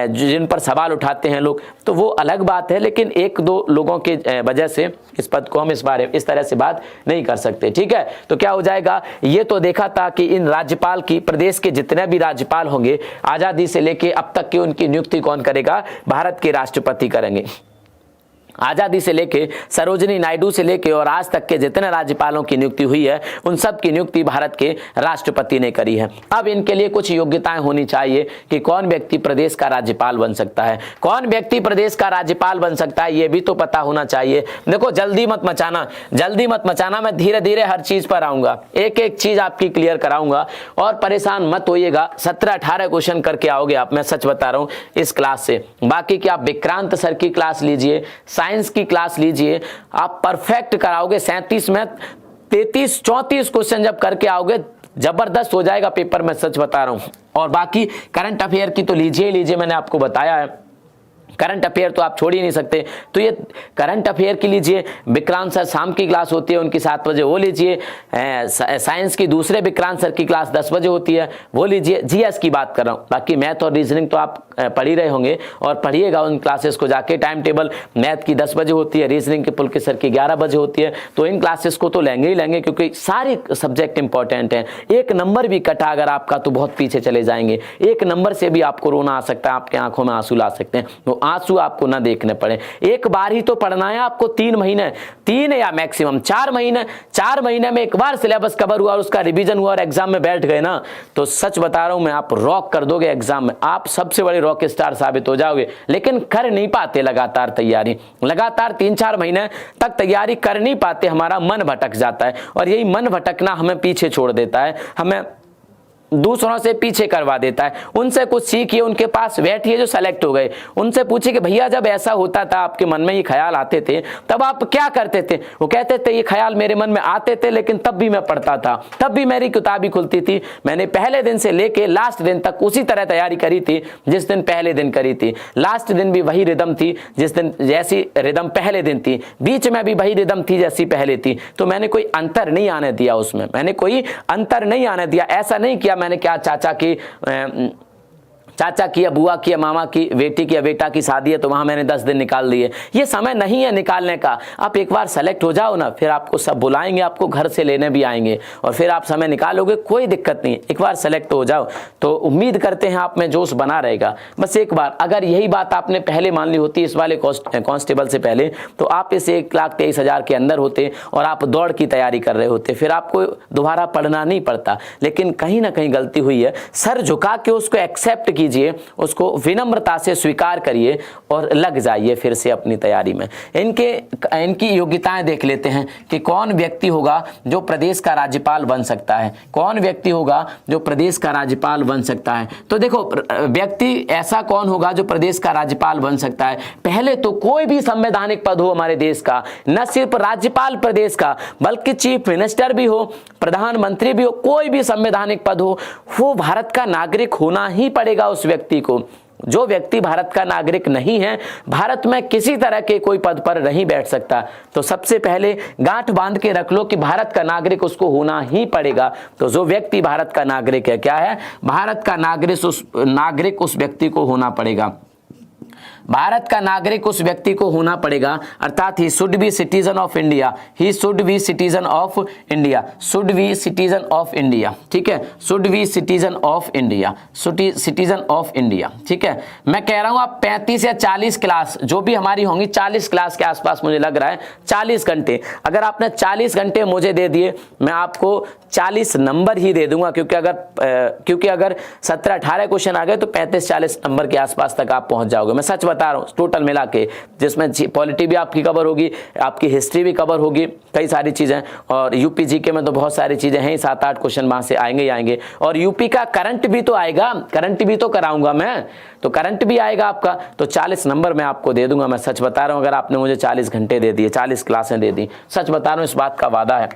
जिन पर सवाल उठाते हैं लोग, तो वो अलग बात है, लेकिन एक दो लोगों के वजह से इस पद को हम इस तरह से बात नहीं कर सकते। ठीक है, तो क्या हो जाएगा, ये तो देखा था कि इन राज्यपाल की, प्रदेश के जितने भी राज्यपाल होंगे आज़ादी से लेके अब तक की उनकी नियुक्ति कौन करेगा, भारत के राष्ट्रपति करेंगे। आज़ादी से लेके सरोजिनी नायडू से लेके और आज तक के जितने राज्यपालों की नियुक्ति हुई है उन सब की नियुक्ति भारत के राष्ट्रपति ने करी है। अब इनके लिए कुछ योग्यताएं होनी चाहिए कि कौन व्यक्ति प्रदेश का राज्यपाल बन सकता है, कौन व्यक्ति प्रदेश का राज्यपाल बन सकता है, ये भी तो पता होना चाहिए। देखो जल्दी मत मचाना, मैं धीरे धीरे हर चीज पर आऊंगा, एक एक चीज आपकी क्लियर कराऊंगा और परेशान मत होइएगा। 17-18 क्वेश्चन करके आओगे आप, मैं सच बता रहा हूँ इस क्लास से। बाकी की आप विक्रांत सर की क्लास लीजिए, साइंस की क्लास लीजिए, आप परफेक्ट कराओगे। 37 में 33-34 क्वेश्चन जब करके आओगे जबरदस्त हो जाएगा पेपर, मैं सच बता रहा हूं। और बाकी करंट अफेयर की तो लीजिए, मैंने आपको बताया है करंट अफेयर तो आप छोड़ ही नहीं सकते, तो ये करंट अफेयर की लीजिए। विक्रांत सर शाम की क्लास होती है उनकी 7 बजे, वो लीजिए। साइंस की दूसरे विक्रांत सर की क्लास 10 बजे होती है, वो लीजिए। जीएस की बात कर रहा हूँ, बाकी मैथ और रीजनिंग तो आप पढ़ ही रहे होंगे और पढ़िएगा उन क्लासेस को जाके। टाइम टेबल मैथ की 10 बजे होती है, रीजनिंग की पुलकित सर की 11 बजे होती है, तो इन क्लासेस को तो लेंगे ही लेंगे क्योंकि सारे सब्जेक्ट इंपॉर्टेंट हैं। एक नंबर भी कटा अगर आपका तो बहुत पीछे चले जाएंगे, एक नंबर से भी आपको रोना आ सकता है, आपके आंखों में आंसू ला सकते हैं, तो आंसू आपको ना देखने पड़े। एक बार ही तो पढ़ना है आपको, 3 महीने, 3 या मैक्सिमम 4 महीने में एक बार सिलेबस कवर हुआ और उसका रिवीजन हुआ और एग्जाम में बैठ गए ना, तो सच बता रहा हूं मैं, आप रॉक कर दोगे एग्जाम में, आप सबसे बड़े रॉक स्टार साबित हो जाओगे। लेकिन कर नहीं पाते लगातार तैयारी, लगातार 3-4 महीने तक तैयारी कर नहीं पाते, हमारा मन भटक जाता है और यही मन भटकना हमें पीछे छोड़ देता है, हमें दूसरों से पीछे करवा देता है। उनसे कुछ सीखिए, उनके पास बैठिए जो सेलेक्ट हो गए, उनसे पूछिए कि भैया जब ऐसा होता था आपके मन में ये ख्याल आते थे तब आप क्या करते थे। वो कहते थे ये ख्याल मेरे मन में आते थे लेकिन तब भी मैं पढ़ता था, तब भी मेरी किताब ही खुलती थी, मैंने पहले दिन से लेके लास्ट दिन तक उसी तरह तैयारी करी थी जिस दिन पहले दिन करी थी, लास्ट दिन भी वही रिदम थी जिस दिन जैसी रिदम पहले दिन थी, बीच में भी वही रिदम थी जैसी पहले थी। तो मैंने कोई अंतर नहीं आने दिया उसमें, मैंने कोई अंतर नहीं आने दिया। ऐसा नहीं किया मैंने क्या चाचा की या बुआ की या मामा की बेटी की या बेटा की शादी है तो वहां मैंने 10 दिन निकाल दिए, ये समय नहीं है निकालने का। आप एक बार सेलेक्ट हो जाओ ना, फिर आपको सब बुलाएंगे, आपको घर से लेने भी आएंगे और फिर आप समय निकालोगे, कोई दिक्कत नहीं। एक बार सेलेक्ट हो जाओ तो उम्मीद करते हैं आप में जोश बना रहेगा। बस एक बार अगर यही बात आपने पहले मान ली होती इस वाले कांस्टेबल से पहले, तो आप इस 1,23,000 के अंदर होते और आप दौड़ की तैयारी कर रहे होते, फिर आपको दोबारा पढ़ना नहीं पड़ता। लेकिन कहीं ना कहीं गलती हुई है, सर झुका के उसको एक्सेप्ट कीजिए, उसको विनम्रता से स्वीकार करिए और लग जाइए फिर से अपनी तैयारी में। इनकी योग्यताएं देख लेते हैं कि कौन व्यक्ति होगा जो प्रदेश का राज्यपाल बन सकता है, कौन व्यक्ति होगा जो प्रदेश का राज्यपाल बन सकता है। तो देखो व्यक्ति ऐसा कौन होगा जो प्रदेश का राज्यपाल बन सकता है। पहले तो कोई भी संवैधानिक पद हो हमारे देश का, न सिर्फ राज्यपाल प्रदेश का बल्कि चीफ मिनिस्टर भी हो, प्रधानमंत्री भी हो, कोई भी संवैधानिक पद हो, वो भारत का नागरिक होना ही पड़ेगा उस व्यक्ति को। जो व्यक्ति भारत का नागरिक नहीं है, भारत में किसी तरह के कोई पद पर नहीं बैठ सकता। तो सबसे पहले गांठ बांध के रख लो कि भारत का नागरिक उसको होना ही पड़ेगा। तो जो व्यक्ति भारत का नागरिक है, क्या है, भारत का नागरिक उस व्यक्ति को होना पड़ेगा। भारत का नागरिक उस व्यक्ति को होना पड़ेगा, अर्थात he should be citizen of India, he should be citizen of India, should be citizen of India, ठीक है, should be citizen of India, citizen of India, ठीक है। मैं कह रहा हूं आप 35 या 40 क्लास जो भी हमारी होंगी, 40 क्लास के आसपास मुझे लग रहा है, 40 घंटे, अगर आपने 40 घंटे मुझे दे दिए, मैं आपको 40 नंबर ही दे दूंगा, क्योंकि अगर 17-18 क्वेश्चन आ गए तो 35-40 नंबर के आसपास तक आप पहुंच जाओगे। मैं सच बता रहा हूं, टोटल मिला के, जिसमें पॉलिटी भी आपकी कवर होगी, आपकी हिस्ट्री भी कवर होगी, कई सारी चीजें, और यूपी जीके में तो बहुत सारी चीजें हैं, 7-8 क्वेश्चन वहां से आएंगे ही आएंगे, और यूपी का करंट भी तो आएगा, करंट भी तो कराऊंगा मैं, तो करंट भी आएगा आपका, तो 40 नंबर मैं आपको दे दूंगा। मैं सच बता रहा हूं, अगर आपने मुझे 40 घंटे दे दिए, 40 क्लासें दे दी, सच बता रहा हूं, इस बात का वादा है,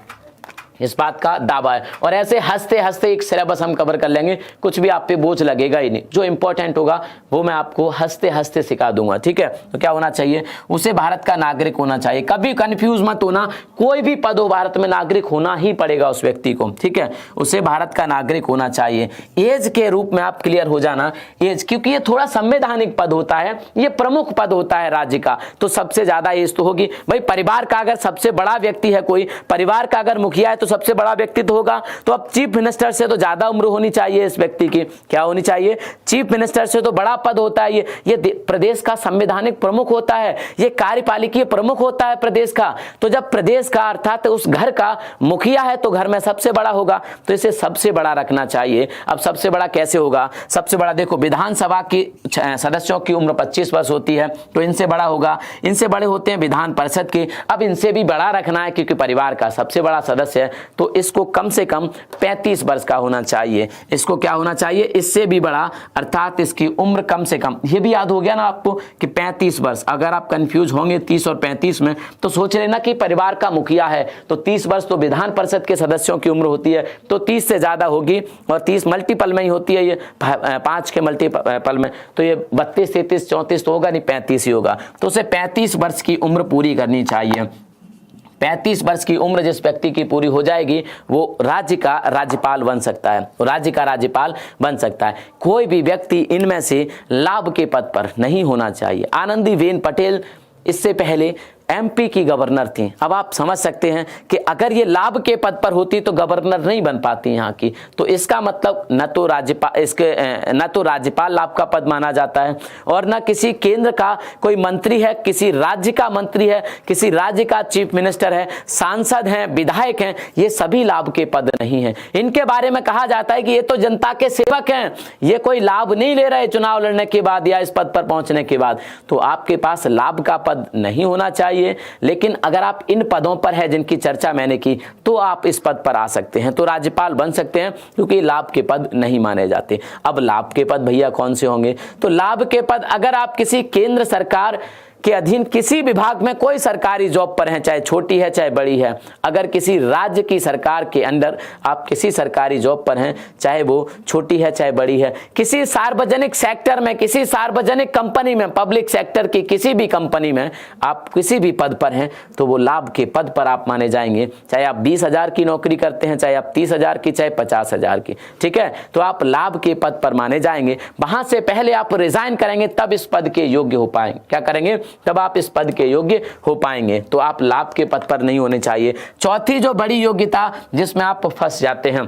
इस बात का दावा है। और ऐसे हंसते हंसते एक सिलेबस हम कवर कर लेंगे, कुछ भी आप पे बोझ लगेगा ही नहीं, जो इंपॉर्टेंट होगा वो मैं आपको हंसते हंसते सिखा दूंगा, ठीक है। तो क्या होना चाहिए, उसे भारत का नागरिक होना चाहिए, कभी कंफ्यूज मत होना, कोई भी पद हो भारत में नागरिक होना ही पड़ेगा उस व्यक्ति को, ठीक है, उसे भारत का नागरिक होना चाहिए। एज के रूप में आप क्लियर हो जाना, एज, क्योंकि ये थोड़ा संवैधानिक पद होता है, ये प्रमुख पद होता है राज्य का, तो सबसे ज्यादा एज तो होगी भाई। परिवार का अगर सबसे बड़ा व्यक्ति है कोई, परिवार का अगर मुखिया है तो सबसे बड़ा व्यक्तित्व होगा, तो अब चीफ मिनिस्टर से तो ज्यादा उम्र होनी चाहिए इस व्यक्ति की, क्या होनी चाहिए, चीफ मिनिस्टर से तो बड़ा पद होता है ये प्रदेश का संवैधानिक प्रमुख होता है, ये कार्यपालिकीय प्रमुख होता है प्रदेश का, तो जब प्रदेश का अर्थात उस घर का मुखिया है तो घर में सबसे बड़ा होगा, तो इसे सबसे बड़ा रखना चाहिए। अब सबसे बड़ा कैसे होगा, सबसे बड़ा देखो, विधानसभा की सदस्यों की उम्र 25 वर्ष होती है, तो इनसे बड़ा होगा, इनसे बड़े होते हैं विधान परिषद के, अब इनसे भी बड़ा रखना है क्योंकि परिवार का सबसे बड़ा सदस्य है, तो इसको कम से कम 35 वर्ष का होना चाहिए, इसको क्या होना चाहिए, इससे भी बड़ा, अर्थात इसकी उम्र कम से कम, ये भी याद हो गया ना आपको कि 35 वर्ष। अगर आप कंफ्यूज होंगे 30 और 35 में तो सोच लेना कि परिवार का मुखिया है तो 30 वर्ष, तो विधान परिषद के सदस्यों की उम्र होती है तो 30 से ज्यादा होगी, और 30 मल्टीपल में ही होती है, ये 5 के मल्टीपल में, तो ये 32, 33, 34 तो होगा नहीं, 35 ही होगा, तो उसे 35 वर्ष की उम्र पूरी करनी चाहिए। 35 वर्ष की उम्र जिस व्यक्ति की पूरी हो जाएगी वो राज्य का राज्यपाल बन सकता है, राज्य का राज्यपाल बन सकता है। कोई भी व्यक्ति इनमें से लाभ के पद पर नहीं होना चाहिए। आनंदीबेन पटेल इससे पहले एमपी की गवर्नर थी। अब आप समझ सकते हैं कि अगर ये लाभ के पद पर होती तो गवर्नर नहीं बन पाती यहाँ की, तो इसका मतलब न तो राज्यपाल लाभ का पद माना जाता है, और न किसी केंद्र का कोई मंत्री है, किसी राज्य का मंत्री है, किसी राज्य का चीफ मिनिस्टर है, सांसद हैं, विधायक हैं, ये सभी लाभ के पद नहीं है। इनके बारे में कहा जाता है कि ये तो जनता के सेवक हैं, ये कोई लाभ नहीं ले रहे चुनाव लड़ने के बाद या इस पद पर पहुंचने के बाद, तो आपके पास लाभ का पद नहीं होना चाहिए। लेकिन अगर आप इन पदों पर है जिनकी चर्चा मैंने की, तो आप इस पद पर आ सकते हैं, तो राज्यपाल बन सकते हैं, क्योंकि लाभ के पद नहीं माने जाते। अब लाभ के पद भैया कौन से होंगे, तो लाभ के पद अगर आप किसी केंद्र सरकार के अधीन किसी विभाग में कोई सरकारी जॉब पर हैं, चाहे छोटी है चाहे बड़ी है, अगर किसी राज्य की सरकार के अंदर आप किसी सरकारी जॉब पर हैं, चाहे वो छोटी है चाहे बड़ी है, किसी सार्वजनिक सेक्टर में, किसी सार्वजनिक कंपनी में, पब्लिक सेक्टर की किसी भी कंपनी में आप किसी भी पद पर हैं, तो वो लाभ के पद पर आप माने जाएंगे, चाहे आप 20,000 की नौकरी करते हैं, चाहे आप 30,000 की, चाहे 50,000 की, ठीक है, तो आप लाभ के पद पर माने जाएंगे। वहां से पहले आप रिजाइन करेंगे तब इस पद के योग्य हो पाएंगे। क्या करेंगे, तब आप इस पद के योग्य हो पाएंगे, तो आप लाभ के पद पर नहीं होने चाहिए। चौथी जो बड़ी योग्यता जिसमें आप फंस जाते हैं,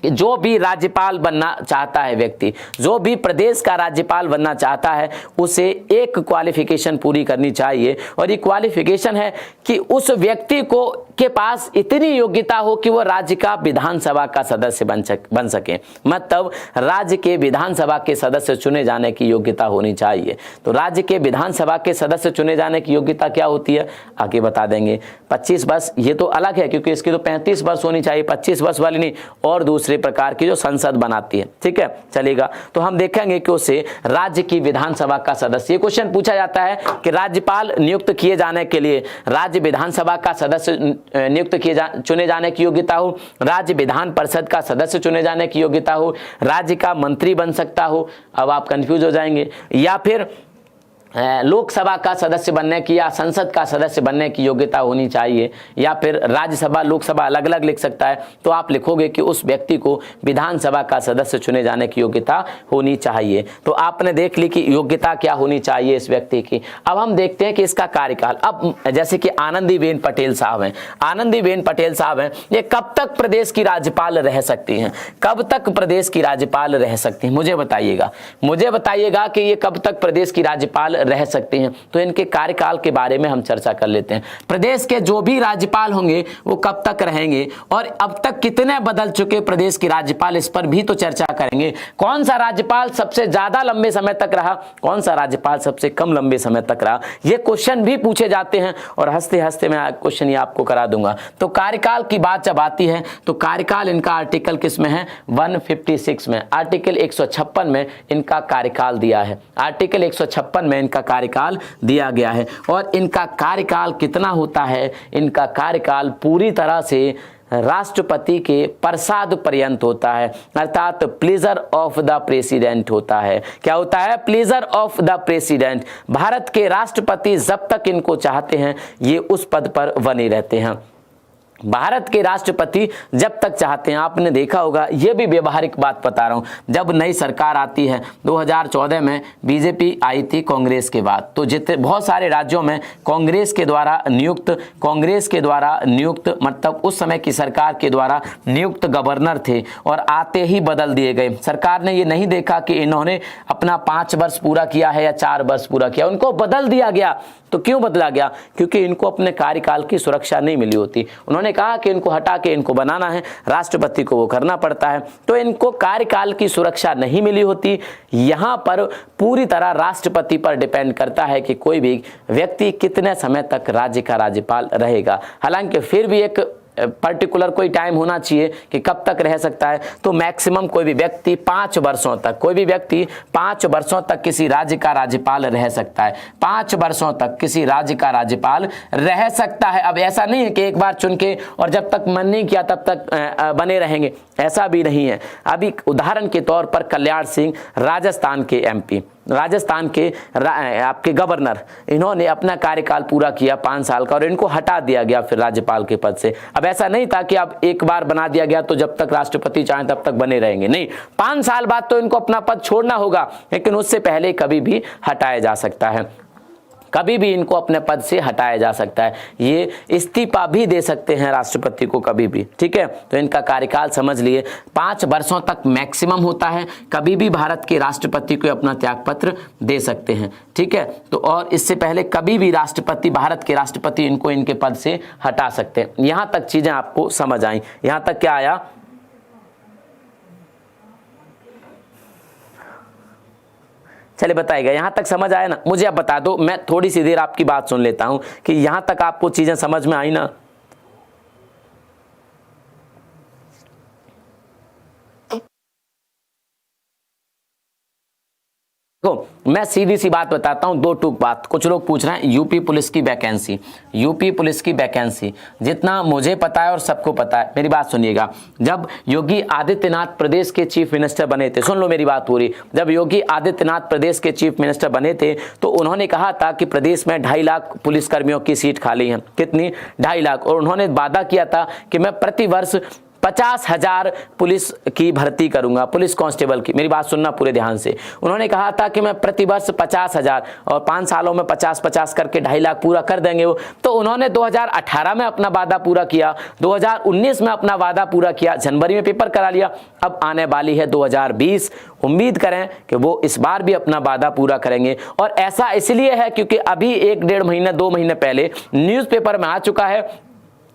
कि जो भी राज्यपाल बनना चाहता है व्यक्ति, जो भी प्रदेश का राज्यपाल बनना चाहता है, उसे एक क्वालिफिकेशन पूरी करनी चाहिए, और ये क्वालिफिकेशन है कि उस व्यक्ति को के पास इतनी योग्यता हो कि वो राज्य का विधानसभा का सदस्य बन सके, मतलब राज्य के विधानसभा के सदस्य चुने जाने की योग्यता होनी चाहिए। तो राज्य के विधानसभा के सदस्य चुने जाने की योग्यता क्या होती है, आगे बता देंगे। 25 वर्ष ये तो अलग है, क्योंकि इसकी तो 35 वर्ष होनी चाहिए, 25 वर्ष वाली नहीं, और दूसरे प्रकार की जो संसद बनाती है, ठीक है, चलेगा। तो हम देखेंगे कि उसे राज्य की विधानसभा का सदस्य, ये क्वेश्चन पूछा जाता है कि राज्यपाल नियुक्त किए जाने के लिए राज्य विधानसभा का सदस्य नियुक्त चुने जाने की योग्यता हो, राज्य विधान परिषद का सदस्य चुने जाने की योग्यता हो, राज्य का मंत्री बन सकता हो। अब आप कंफ्यूज हो जाएंगे, या फिर लोकसभा का सदस्य बनने की या संसद का सदस्य बनने की योग्यता होनी चाहिए, या फिर राज्यसभा लोकसभा अलग अलग लिख सकता है, तो आप लिखोगे कि उस व्यक्ति को विधानसभा का सदस्य चुने जाने की योग्यता होनी चाहिए। तो आपने देख ली कि योग्यता क्या होनी चाहिए इस व्यक्ति की। अब हम देखते हैं कि इसका कार्यकाल, अब जैसे कि आनंदीबेन पटेल साहब हैं, आनंदीबेन पटेल साहब हैं, ये कब तक प्रदेश की राज्यपाल रह सकती हैं, कब तक प्रदेश की राज्यपाल रह सकती हैं, मुझे बताइएगा कि ये कब तक प्रदेश की राज्यपाल रह सकते हैं। तो इनके कार्यकाल के बारे में हम चर्चा कर लेते हैं। प्रदेश के जो भी राज्यपाल होंगे वो कब तक रहेंगे और अब तक कितने बदल चुके प्रदेश के राज्यपाल, इस पर भी तो चर्चा करेंगे। कौन सा राज्यपाल सबसे ज्यादा लंबे समय तक रहा, कौन सा राज्यपाल सबसे कम लंबे समय तक रहा, ये क्वेश्चन भी पूछे जाते हैं और हंसते हंसते मैं क्वेश्चन ये आपको करा दूंगा। तो कार्यकाल की बात जब आती है तो कार्यकाल इनका आर्टिकल किस में है, 156 में, आर्टिकल 156 में इनका कार्यकाल दिया है, आर्टिकल 156 में इनका कार्यकाल दिया गया है। और इनका कार्यकाल कितना होता है, इनका कार्यकाल पूरी तरह से राष्ट्रपति के प्रसाद पर्यंत होता है, अर्थात प्लेजर ऑफ द प्रेसिडेंट होता है। क्या होता है, pleasure of the president. Bharat के राष्ट्रपति जब तक इनको चाहते हैं ये उस पद पर बने रहते हैं। भारत के राष्ट्रपति जब तक चाहते हैं, आपने देखा होगा, यह भी व्यवहारिक बात बता रहा हूं, जब नई सरकार आती है 2014 में बीजेपी आई थी कांग्रेस के बाद, तो जितने बहुत सारे राज्यों में कांग्रेस के द्वारा नियुक्त मतलब उस समय की सरकार के द्वारा नियुक्त गवर्नर थे और आते ही बदल दिए गए। सरकार ने ये नहीं देखा कि इन्होंने अपना 5 वर्ष पूरा किया है या 4 वर्ष पूरा किया, उनको बदल दिया गया। तो क्यों बदला गया, क्योंकि इनको अपने कार्यकाल की सुरक्षा नहीं मिली होती। उन्होंने कहा कि इनको हटा के इनको बनाना है, राष्ट्रपति को वो करना पड़ता है, तो इनको कार्यकाल की सुरक्षा नहीं मिली होती। यहां पर पूरी तरह राष्ट्रपति पर डिपेंड करता है कि कोई भी व्यक्ति कितने समय तक राज्य का राज्यपाल रहेगा। हालांकि फिर भी एक पर्टिकुलर कोई टाइम होना चाहिए कि कब तक रह सकता है। तो मैक्सिमम कोई भी व्यक्ति 5 वर्षों तक किसी राज्य का राज्यपाल रह सकता है, 5 वर्षों तक किसी राज्य का राज्यपाल रह सकता है। अब ऐसा नहीं है कि एक बार चुन के और जब तक मन नहीं किया तब तक बने रहेंगे, ऐसा भी नहीं है। अभी उदाहरण के तौर पर कल्याण सिंह राजस्थान के MP, राजस्थान के आपके गवर्नर, इन्होंने अपना कार्यकाल पूरा किया 5 साल का और इनको हटा दिया गया फिर राज्यपाल के पद से। अब ऐसा नहीं था कि अब एक बार बना दिया गया तो जब तक राष्ट्रपति चाहे तब तक बने रहेंगे, नहीं, 5 साल बाद तो इनको अपना पद छोड़ना होगा, लेकिन उससे पहले कभी भी हटाया जा सकता है, कभी भी इनको अपने पद से हटाया जा सकता है। ये इस्तीफा भी दे सकते हैं राष्ट्रपति को कभी भी, ठीक है। तो इनका कार्यकाल समझ लिए 5 वर्षों तक मैक्सिमम होता है, कभी भी भारत के राष्ट्रपति को अपना त्यागपत्र दे सकते हैं, ठीक है। तो और इससे पहले कभी भी राष्ट्रपति, भारत के राष्ट्रपति इनको इनके पद से हटा सकते हैं। यहां तक चीजें आपको समझ आई, यहां तक क्या आया, चले बताइएगा, यहां तक समझ आया ना, मुझे अब बता दो, मैं थोड़ी सी देर आपकी बात सुन लेता हूं कि यहां तक आपको चीजें समझ में आई ना। तो मैं सीधी सी बात बताता हूं, 2 टूक बात। कुछ लोग पूछ रहे हैं यूपी पुलिस की वैकेंसी, जितना मुझे पता है और सबको पता है, मेरी बात सुनिएगा। जब योगी आदित्यनाथ प्रदेश के चीफ मिनिस्टर बने थे, सुन लो मेरी बात पूरी, जब योगी आदित्यनाथ प्रदेश के चीफ मिनिस्टर बने थे तो उन्होंने कहा था कि प्रदेश में 2.5 लाख पुलिसकर्मियों की सीट खाली है। कितनी? 2.5 लाख। और उन्होंने वादा किया था कि मैं प्रतिवर्ष 50,000 पुलिस की भर्ती करूंगा, पुलिस कांस्टेबल की। मेरी बात सुनना पूरे ध्यान से। उन्होंने कहा था कि मैं प्रतिवर्ष 50,000 और 5 सालों में 50-50 करके 2.5 लाख पूरा कर देंगे वो। तो उन्होंने 2018 में अपना वादा पूरा किया, 2019 में अपना वादा पूरा किया, जनवरी में पेपर करा लिया। अब आने वाली है 2020, उम्मीद करें कि वो इस बार भी अपना वादा पूरा करेंगे। और ऐसा इसलिए है क्योंकि अभी 1-1.5 महीने 2 महीने पहले न्यूज़पेपर में आ चुका है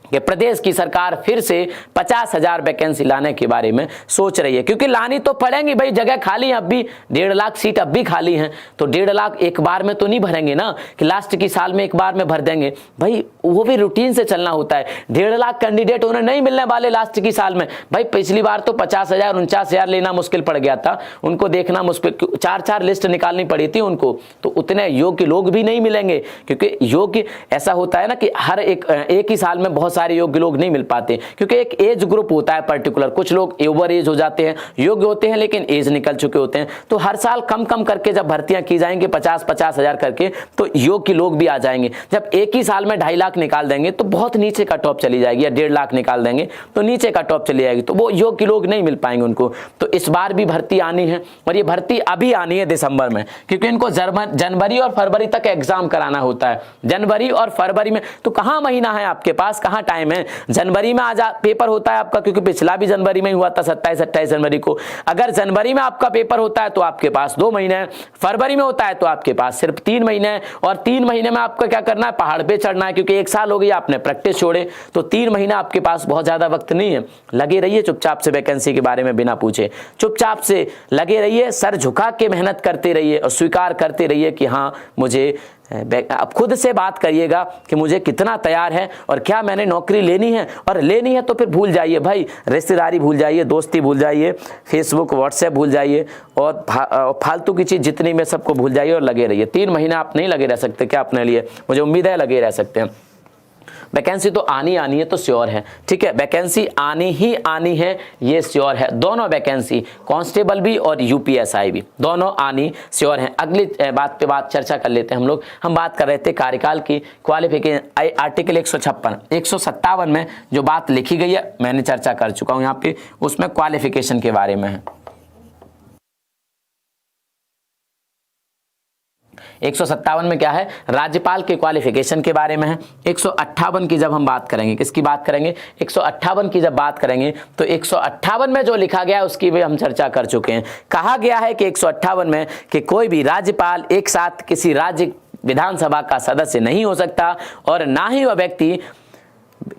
कि प्रदेश की सरकार फिर से 50,000 वैकेंसी लाने के बारे में सोच रही है, क्योंकि लानी तो पड़ेंगी भाई, जगह खाली है, अब भी 1.5 लाख सीट अब भी खाली हैं। तो 1.5 लाख एक बार में तो नहीं भरेंगे ना कि लास्ट की साल में एक बार में भर देंगे भाई, वो भी रूटीन से चलना होता है। 1.5 लाख कैंडिडेट उन्हें नहीं मिलने वाले लास्ट की साल में भाई। पिछली बार तो 50,000 49,000 लेना मुश्किल पड़ गया था, उनको देखना मुश्किल, 4-4 लिस्ट निकालनी पड़ी थी उनको। तो उतने योग्य लोग भी नहीं मिलेंगे, क्योंकि योग्य ऐसा होता है ना कि हर एक ही साल में बहुत सारे योग्य लोग नहीं मिल पाते, क्योंकि एक एज ग्रुप होता है पर्टिकुलर। कुछ लोग ओवर एज हो जाते हैं, योग्य होते हैं लेकिन एज निकल चुके होते हैं। तो हर साल कम कम करके जब भर्तियां की जाएंगी 50-50 हजार करके, तो योग्य लोग भी आ जाएंगे। जब एक ही साल में 2.5 लाख निकाल देंगे तो बहुत नीचे का टॉप चली जाएगी, या 1.5 लाख निकाल देंगे तो नीचे का टॉप चली जाएगी, तो वो योग्य लोग नहीं मिल पाएंगे उनको। तो इस बार भी भर्ती आनी है, और ये भर्ती अभी आनी है दिसंबर में, क्योंकि इनको जनवरी और फरवरी तक एग्जाम कराना होता है। जनवरी और फरवरी में तो कहाँ महीना है आपके पास, कहाँ टाइम है। जनवरी में आज पेपर होता है आपका, क्योंकि पिछला भी जनवरी में हुआ था 27-28 जनवरी को। अगर जनवरी में आपका पेपर होता है तो आपके पास 2 महीने हैं, फरवरी में होता है तो आपके पास सिर्फ 3 महीने हैं। और 3 महीने में आपको क्या करना है, पहाड़ पे चढ़ना है, क्योंकि 1 साल हो गया आपने प्रैक्टिस छोड़े, तो 3 महीना आपके पास बहुत ज्यादा वक्त नहीं है। लगे रहिए चुपचाप से वैकेंसी के बारे में बिना पूछे, चुपचाप से लगे रहिए, सर झुका के मेहनत करते रहिए और स्वीकार करते रहिए कि हाँ मुझे, आप खुद से बात करिएगा कि मुझे कितना तैयार है और क्या मैंने नौकरी लेनी है। और लेनी है तो फिर भूल जाइए भाई, रिश्तेदारी भूल जाइए, दोस्ती भूल जाइए, फेसबुक व्हाट्सएप भूल जाइए, और फालतू की चीज़ जितनी में सबको भूल जाइए और लगे रहिए। 3 महीना आप नहीं लगे रह सकते क्या अपने लिए? मुझे उम्मीद है लगे रह सकते हैं। वैकेंसी तो आनी है तो श्योर है, ठीक है, वैकेंसी आनी ही आनी है, ये श्योर है। दोनों वैकेंसी, कांस्टेबल भी और यूपीएसआई भी, दोनों आनी श्योर है। अगली बात पे चर्चा कर लेते हैं हम लोग। हम बात कर रहे थे कार्यकाल की क्वालिफिकेशन, आर्टिकल 157 में जो बात लिखी गई है मैंने चर्चा कर चुका हूँ यहाँ पे, उसमें क्वालिफिकेशन के बारे में है। 157 में क्या है, राज्यपाल के क्वालिफिकेशन के बारे में है। 158 की जब हम बात करेंगे, किसकी बात करेंगे, 158 की जब बात करेंगे तो 158 में जो लिखा गया है उसकी भी हम चर्चा कर चुके हैं। कहा गया है कि 158 में कि कोई भी राज्यपाल एक साथ किसी राज्य विधानसभा का सदस्य नहीं हो सकता, और ना ही वह व्यक्ति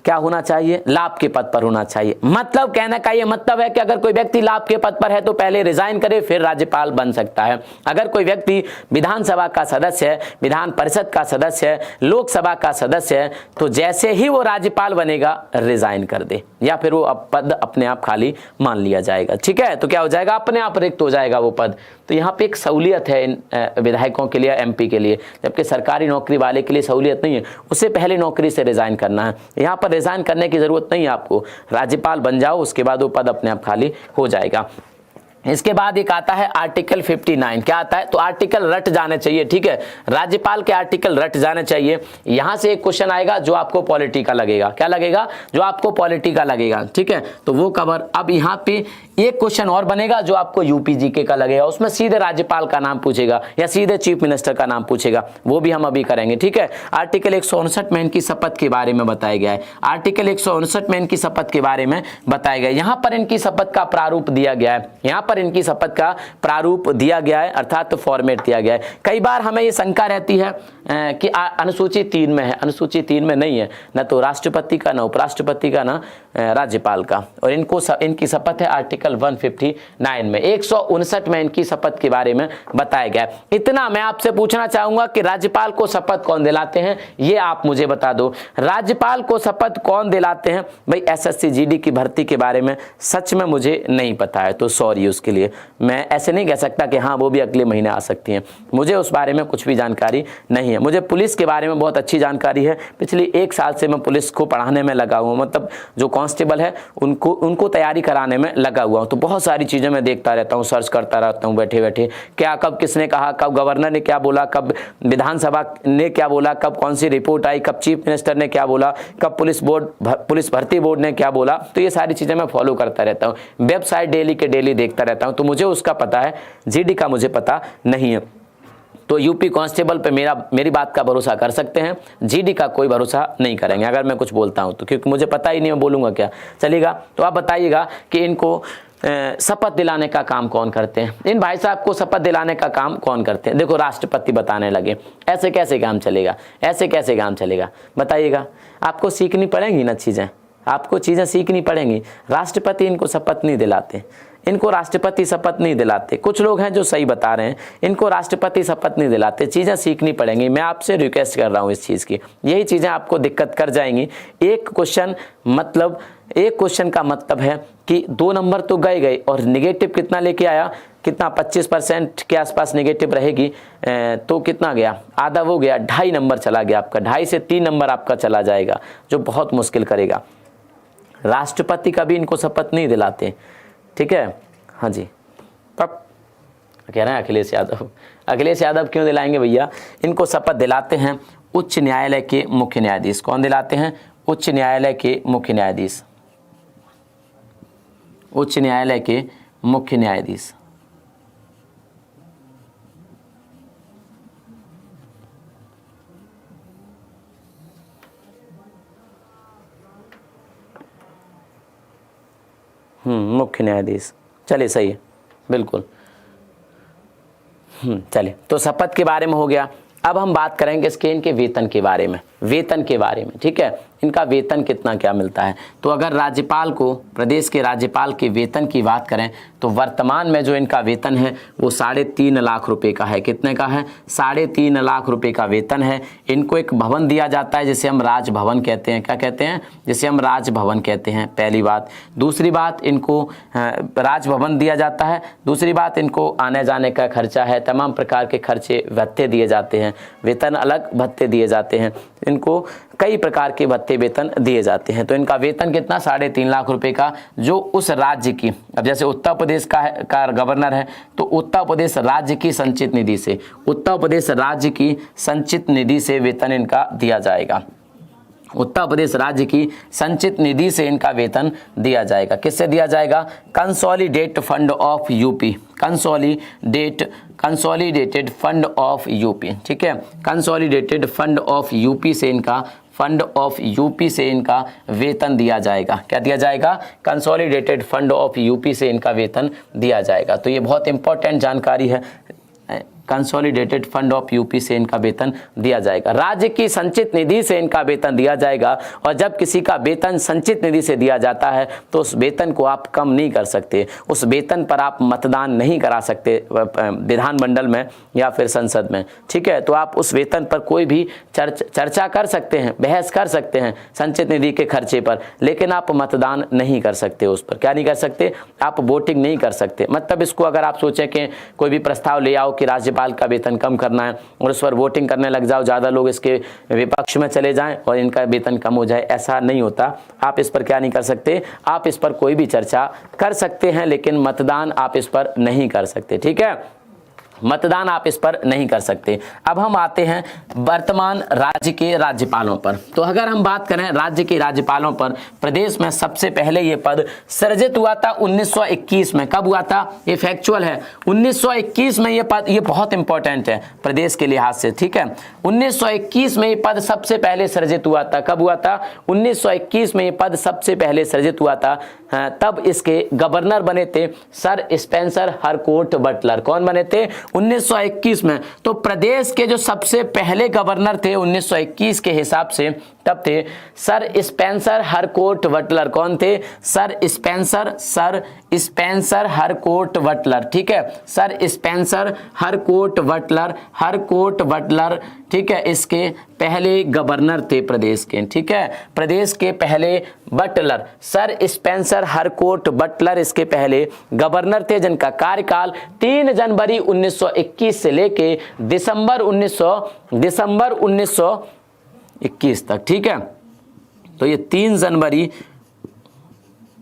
क्या होना चाहिए, लाभ के पद पर होना चाहिए। मतलब कहने का ये मतलब है कि अगर कोई व्यक्ति लाभ के पद पर है तो पहले रिजाइन करे फिर राज्यपाल बन सकता है। अगर कोई व्यक्ति विधानसभा का सदस्य है, विधान परिषद का सदस्य है, लोकसभा का सदस्य है, तो जैसे ही वो राज्यपाल बनेगा रिजाइन कर दे, या फिर वो पद अपने आप खाली मान लिया जाएगा, ठीक है। तो क्या हो जाएगा, अपने आप रिक्त हो जाएगा वो पद। तो यहाँ पे एक सहूलियत है इन विधायकों के लिए, एमपी के लिए, जबकि सरकारी नौकरी वाले के लिए सहूलियत नहीं है। उससे पहले नौकरी से रिजाइन करना है। यहाँ पर रिजाइन करने की जरूरत नहीं है आपको, राज्यपाल बन जाओ, उसके बाद वो पद अपने आप खाली हो जाएगा। इसके बाद एक आता है आर्टिकल 59। क्या आता है, तो आर्टिकल रट जाने चाहिए, ठीक है, राज्यपाल के आर्टिकल रट जाने चाहिए। यहां से एक क्वेश्चन आएगा जो आपको पॉलिटी का लगेगा। क्या लगेगा, जो आपको पॉलिटी का लगेगा, ठीक है, तो वो कवर। अब यहाँ पे एक क्वेश्चन और बनेगा जो आपको यूपीजीके का लगेगा, उसमें सीधे राज्यपाल का नाम पूछेगा या सीधे चीफ मिनिस्टर का नाम पूछेगा, वो भी हम अभी करेंगे, ठीक है। आर्टिकल 159 में इनकी शपथ के बारे में बताया गया है। आर्टिकल 159 में इनकी शपथ के बारे में बताया गया है। यहाँ पर इनकी शपथ का प्रारूप दिया गया है, यहाँ पर इनकी शपथ का प्रारूप दिया गया है, अर्थात फॉर्मेट दिया गया है। कई बार हमें ये शंका रहती है कि अनुसूची 3 में है, अनुसूची 3 में नहीं है, न तो राष्ट्रपति का, न उपराष्ट्रपति का, न राज्यपाल का। और इनकी शपथ है आर्टिकल 159 में, 159 में इनकी शपथ के बारे में बताया गया है। इतना मैं आपसे पूछना चाहूंगा कि राज्यपाल को शपथ कौन दिलाते हैं, ये आप मुझे बता दो। राज्यपाल को शपथ कौन दिलाते हैं भाई? एसएससी जीडी की भर्ती के बारे में सच में मुझे नहीं पता है, तो सॉरी उसके लिए। मैं ऐसे नहीं कह सकता कि हाँ वो भी अगले महीने आ सकती हैं, मुझे उस बारे में कुछ भी जानकारी नहीं है। मुझे पुलिस के बारे में बहुत अच्छी जानकारी है, पिछली 1 साल से मैं पुलिस को पढ़ाने में लगा हुआ हूँ, मतलब जो कांस्टेबल है उनको तैयारी कराने में लगा हुआ हूँ। तो बहुत सारी चीज़ें मैं देखता रहता हूँ, सर्च करता रहता हूँ बैठे बैठे, क्या कब किसने कहा, कब गवर्नर ने क्या बोला, कब विधानसभा ने क्या बोला, कब कौन सी रिपोर्ट आई, कब चीफ मिनिस्टर ने क्या बोला, कब पुलिस भर्ती बोर्ड ने क्या बोला। तो ये सारी चीज़ें मैं फॉलो करता रहता हूँ, वेबसाइट डेली के डेली देखता रहता हूँ, तो मुझे उसका पता है, जीडी का मुझे पता नहीं है। तो यूपी कांस्टेबल पे मेरी बात का भरोसा कर सकते हैं, जीडी का कोई भरोसा नहीं करेंगे अगर मैं कुछ बोलता हूं तो, क्योंकि मुझे पता ही नहीं, मैं बोलूंगा क्या चलेगा। तो आप बताइएगा कि इनको शपथ दिलाने का काम कौन करते हैं, इन भाई साहब को शपथ दिलाने का काम कौन करते हैं? देखो राष्ट्रपति बताने लगे, ऐसे कैसे काम चलेगा, ऐसे कैसे काम चलेगा बताइएगा। आपको सीखनी पड़ेंगी ना चीज़ें, आपको चीज़ें सीखनी पड़ेंगी। राष्ट्रपति इनको शपथ नहीं दिलाते, इनको राष्ट्रपति शपथ नहीं दिलाते। कुछ लोग हैं जो सही बता रहे हैं, इनको राष्ट्रपति शपथ नहीं दिलाते। चीज़ें सीखनी पड़ेंगी, मैं आपसे रिक्वेस्ट कर रहा हूँ इस चीज़ की। यही चीज़ें आपको दिक्कत कर जाएंगी। एक क्वेश्चन का मतलब है कि 2 नंबर तो गए और निगेटिव कितना लेके आया, कितना 25% के आसपास निगेटिव रहेगी, तो कितना गया, आधा वो गया, 2.5 नंबर चला गया आपका, 2.5 से 3 नंबर आपका चला जाएगा, जो बहुत मुश्किल करेगा। राष्ट्रपति का भी इनको शपथ नहीं दिलाते, ठीक है। हाँ जी, तब कह रहे हैं अखिलेश यादव क्यों दिलाएंगे भैया, इनको शपथ दिलाते हैं उच्च न्यायालय के मुख्य न्यायाधीश। कौन दिलाते हैं? उच्च न्यायालय के मुख्य न्यायाधीश, उच्च न्यायालय के मुख्य न्यायाधीश। मुख्य न्यायाधीश, चलिए सही है, बिल्कुल। चलिए, तो शपथ के बारे में हो गया। अब हम बात करेंगे इसके इनके वेतन के बारे में, ठीक है। इनका वेतन कितना क्या मिलता है। तो अगर राज्यपाल को, प्रदेश के राज्यपाल के वेतन की बात करें तो वर्तमान में जो इनका वेतन है वो 3.5 लाख रुपए का है। कितने का है? 3.5 लाख रुपए का वेतन है। इनको एक भवन दिया जाता है जिसे हम राजभवन कहते हैं। क्या कहते हैं? जिसे हम राजभवन कहते हैं, पहली बात। दूसरी बात, इनको राजभवन दिया जाता है। दूसरी बात, इनको आने जाने का खर्चा है, तमाम प्रकार के खर्चे भत्ते दिए जाते हैं। वेतन अलग, भत्ते दिए जाते हैं। इनको कई प्रकार के भत्ते वेतन दिए जाते हैं। तो इनका वेतन कितना? 3.5 लाख रुपए का, जो उस राज्य की, अब जैसे उत्तर प्रदेश का गवर्नर है तो उत्तर प्रदेश राज्य की संचित निधि से, उत्तर प्रदेश राज्य की संचित निधि से वेतन इनका दिया जाएगा। उत्तर प्रदेश राज्य की संचित निधि से इनका वेतन दिया जाएगा। किससे दिया जाएगा? Consolidate fund of UP, consolidated fund of UP, ठीक है। कंसोलिडेटेड फंड ऑफ यूपी से इनका वेतन दिया जाएगा। क्या दिया जाएगा? कंसोलिडेटेड फंड ऑफ यूपी से इनका वेतन दिया जाएगा। तो ये बहुत इंपॉर्टेंट जानकारी है। कंसोलिडेटेड फंड ऑफ यूपी से इनका वेतन दिया जाएगा। राज्य की संचित निधि से इनका वेतन दिया जाएगा। और जब किसी का वेतन संचित निधि से दिया जाता है तो उस वेतन को आप कम नहीं कर सकते, उस वेतन पर आप मतदान नहीं करा सकते विधानमंडल में या फिर संसद में, ठीक है। तो आप उस वेतन पर कोई भी चर्चा कर सकते हैं, बहस कर सकते हैं संचित निधि के खर्चे पर, लेकिन आप मतदान नहीं कर सकते उस पर। क्या नहीं कर सकते? आप वोटिंग नहीं कर सकते। मतलब इसको अगर आप सोचें कि कोई भी प्रस्ताव ले आओ कि राज्यपाल का वेतन कम करना है और उस पर वोटिंग करने लग जाओ, ज़्यादा लोग इसके विपक्ष में चले जाएं और इनका वेतन कम हो जाए, ऐसा नहीं होता। आप इस पर क्या नहीं कर सकते? आप इस पर कोई भी चर्चा कर सकते हैं, लेकिन मतदान आप इस पर नहीं कर सकते, ठीक है। मतदान आप इस पर नहीं कर सकते। अब हम आते हैं वर्तमान राज्य के राज्यपालों पर। तो अगर हम बात करें राज्य के राज्यपालों पर, प्रदेश में सबसे पहले ये पद सृजित हुआ था 1921 में। कब हुआ था? ये फैक्चुअल है, 1921 में ये पद, ये बहुत इंपॉर्टेंट है प्रदेश के लिहाज से, ठीक है। 1921 में ये पद सबसे पहले सृजित हुआ था। कब हुआ था? 1921 में ये पद सबसे पहले सृजित हुआ था। तब इसके गवर्नर बने थे सर स्पेंसर हरकोर्ट बटलर। कौन बने थे? 1921 में। तो प्रदेश के जो सबसे पहले गवर्नर थे 1921 के हिसाब से तब थे सर स्पेंसर हरकोर्ट बटलर। कौन थे? सर स्पेंसर हरकोर्ट बटलर, ठीक है। सर स्पेंसर हरकोर्ट बटलर, ठीक है। इसके पहले गवर्नर थे प्रदेश के, ठीक है। प्रदेश के पहले Butler Sir Spencer Harcourt Butler इसके पहले गवर्नर थे, जिनका कार्यकाल 3 जनवरी 1921 से लेके दिसंबर 1921 तक, ठीक है। तो ये 3 जनवरी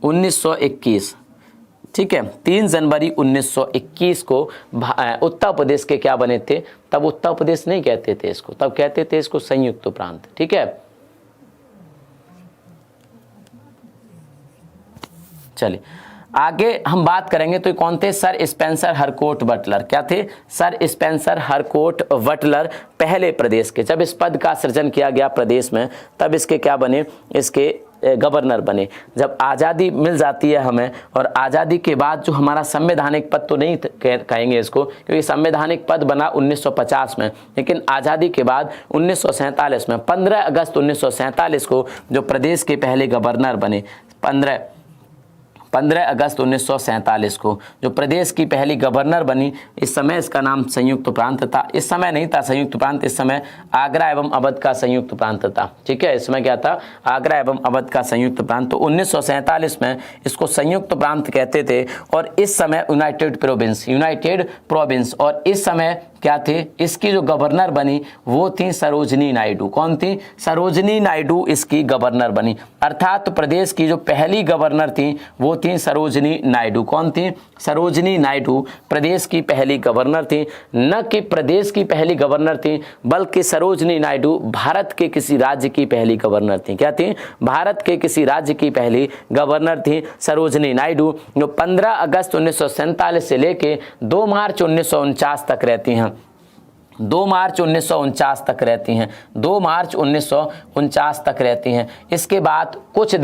1921, ठीक है। 3 जनवरी 1921 को उत्तर प्रदेश के क्या बने थे? तब उत्तर प्रदेश नहीं कहते थे इसको, तब कहते थे इसको संयुक्त प्रांत, ठीक है। चलिए आगे हम बात करेंगे। तो कौन थे? Sir Spencer Harcourt Butler. क्या थे? सर स्पेंसर हरकोर्ट बटलर पहले प्रदेश के, जब इस पद का सृजन किया गया प्रदेश में, तब इसके क्या बने? इसके गवर्नर बने। जब आज़ादी मिल जाती है हमें, और आज़ादी के बाद जो हमारा संवैधानिक पद तो नहीं कहेंगे इसको, क्योंकि संवैधानिक पद बना 1950 में, लेकिन आज़ादी के बाद 1947 में 15 अगस्त 1947 को जो प्रदेश के पहले गवर्नर बने, 15 अगस्त 1947 को जो प्रदेश की पहली गवर्नर बनी। इस समय इसका नाम संयुक्त प्रांत था, इस समय नहीं था संयुक्त प्रांत, इस समय आगरा एवं अवध का संयुक्त प्रांत था। ठीक है, इसमें क्या था, आगरा एवं अवध का संयुक्त प्रांत। तो 1947 में इसको संयुक्त प्रांत कहते थे और इस समय यूनाइटेड प्रोविंस। और इस समय क्या थे, इसकी जो गवर्नर बनी वो थी सरोजनी नायडू। कौन थी, सरोजनी नायडू इसकी गवर्नर बनी। अर्थात प्रदेश की जो पहली गवर्नर थी वो थी सरोजनी नायडू। कौन थी, सरोजनी नायडू प्रदेश की पहली गवर्नर थी। न कि प्रदेश की पहली गवर्नर थी बल्कि सरोजनी नायडू भारत के किसी राज्य की पहली गवर्नर थी। क्या थी, भारत के किसी राज्य की पहली गवर्नर थी सरोजनी नायडू, जो 15 अगस्त 1947 से लेके 2 मार्च 1949 तक रहती हैं। 2 मार्च 1949 तक रहती हैं, 2 मार्च 1949 तक रहती हैं। इसके बाद कुछ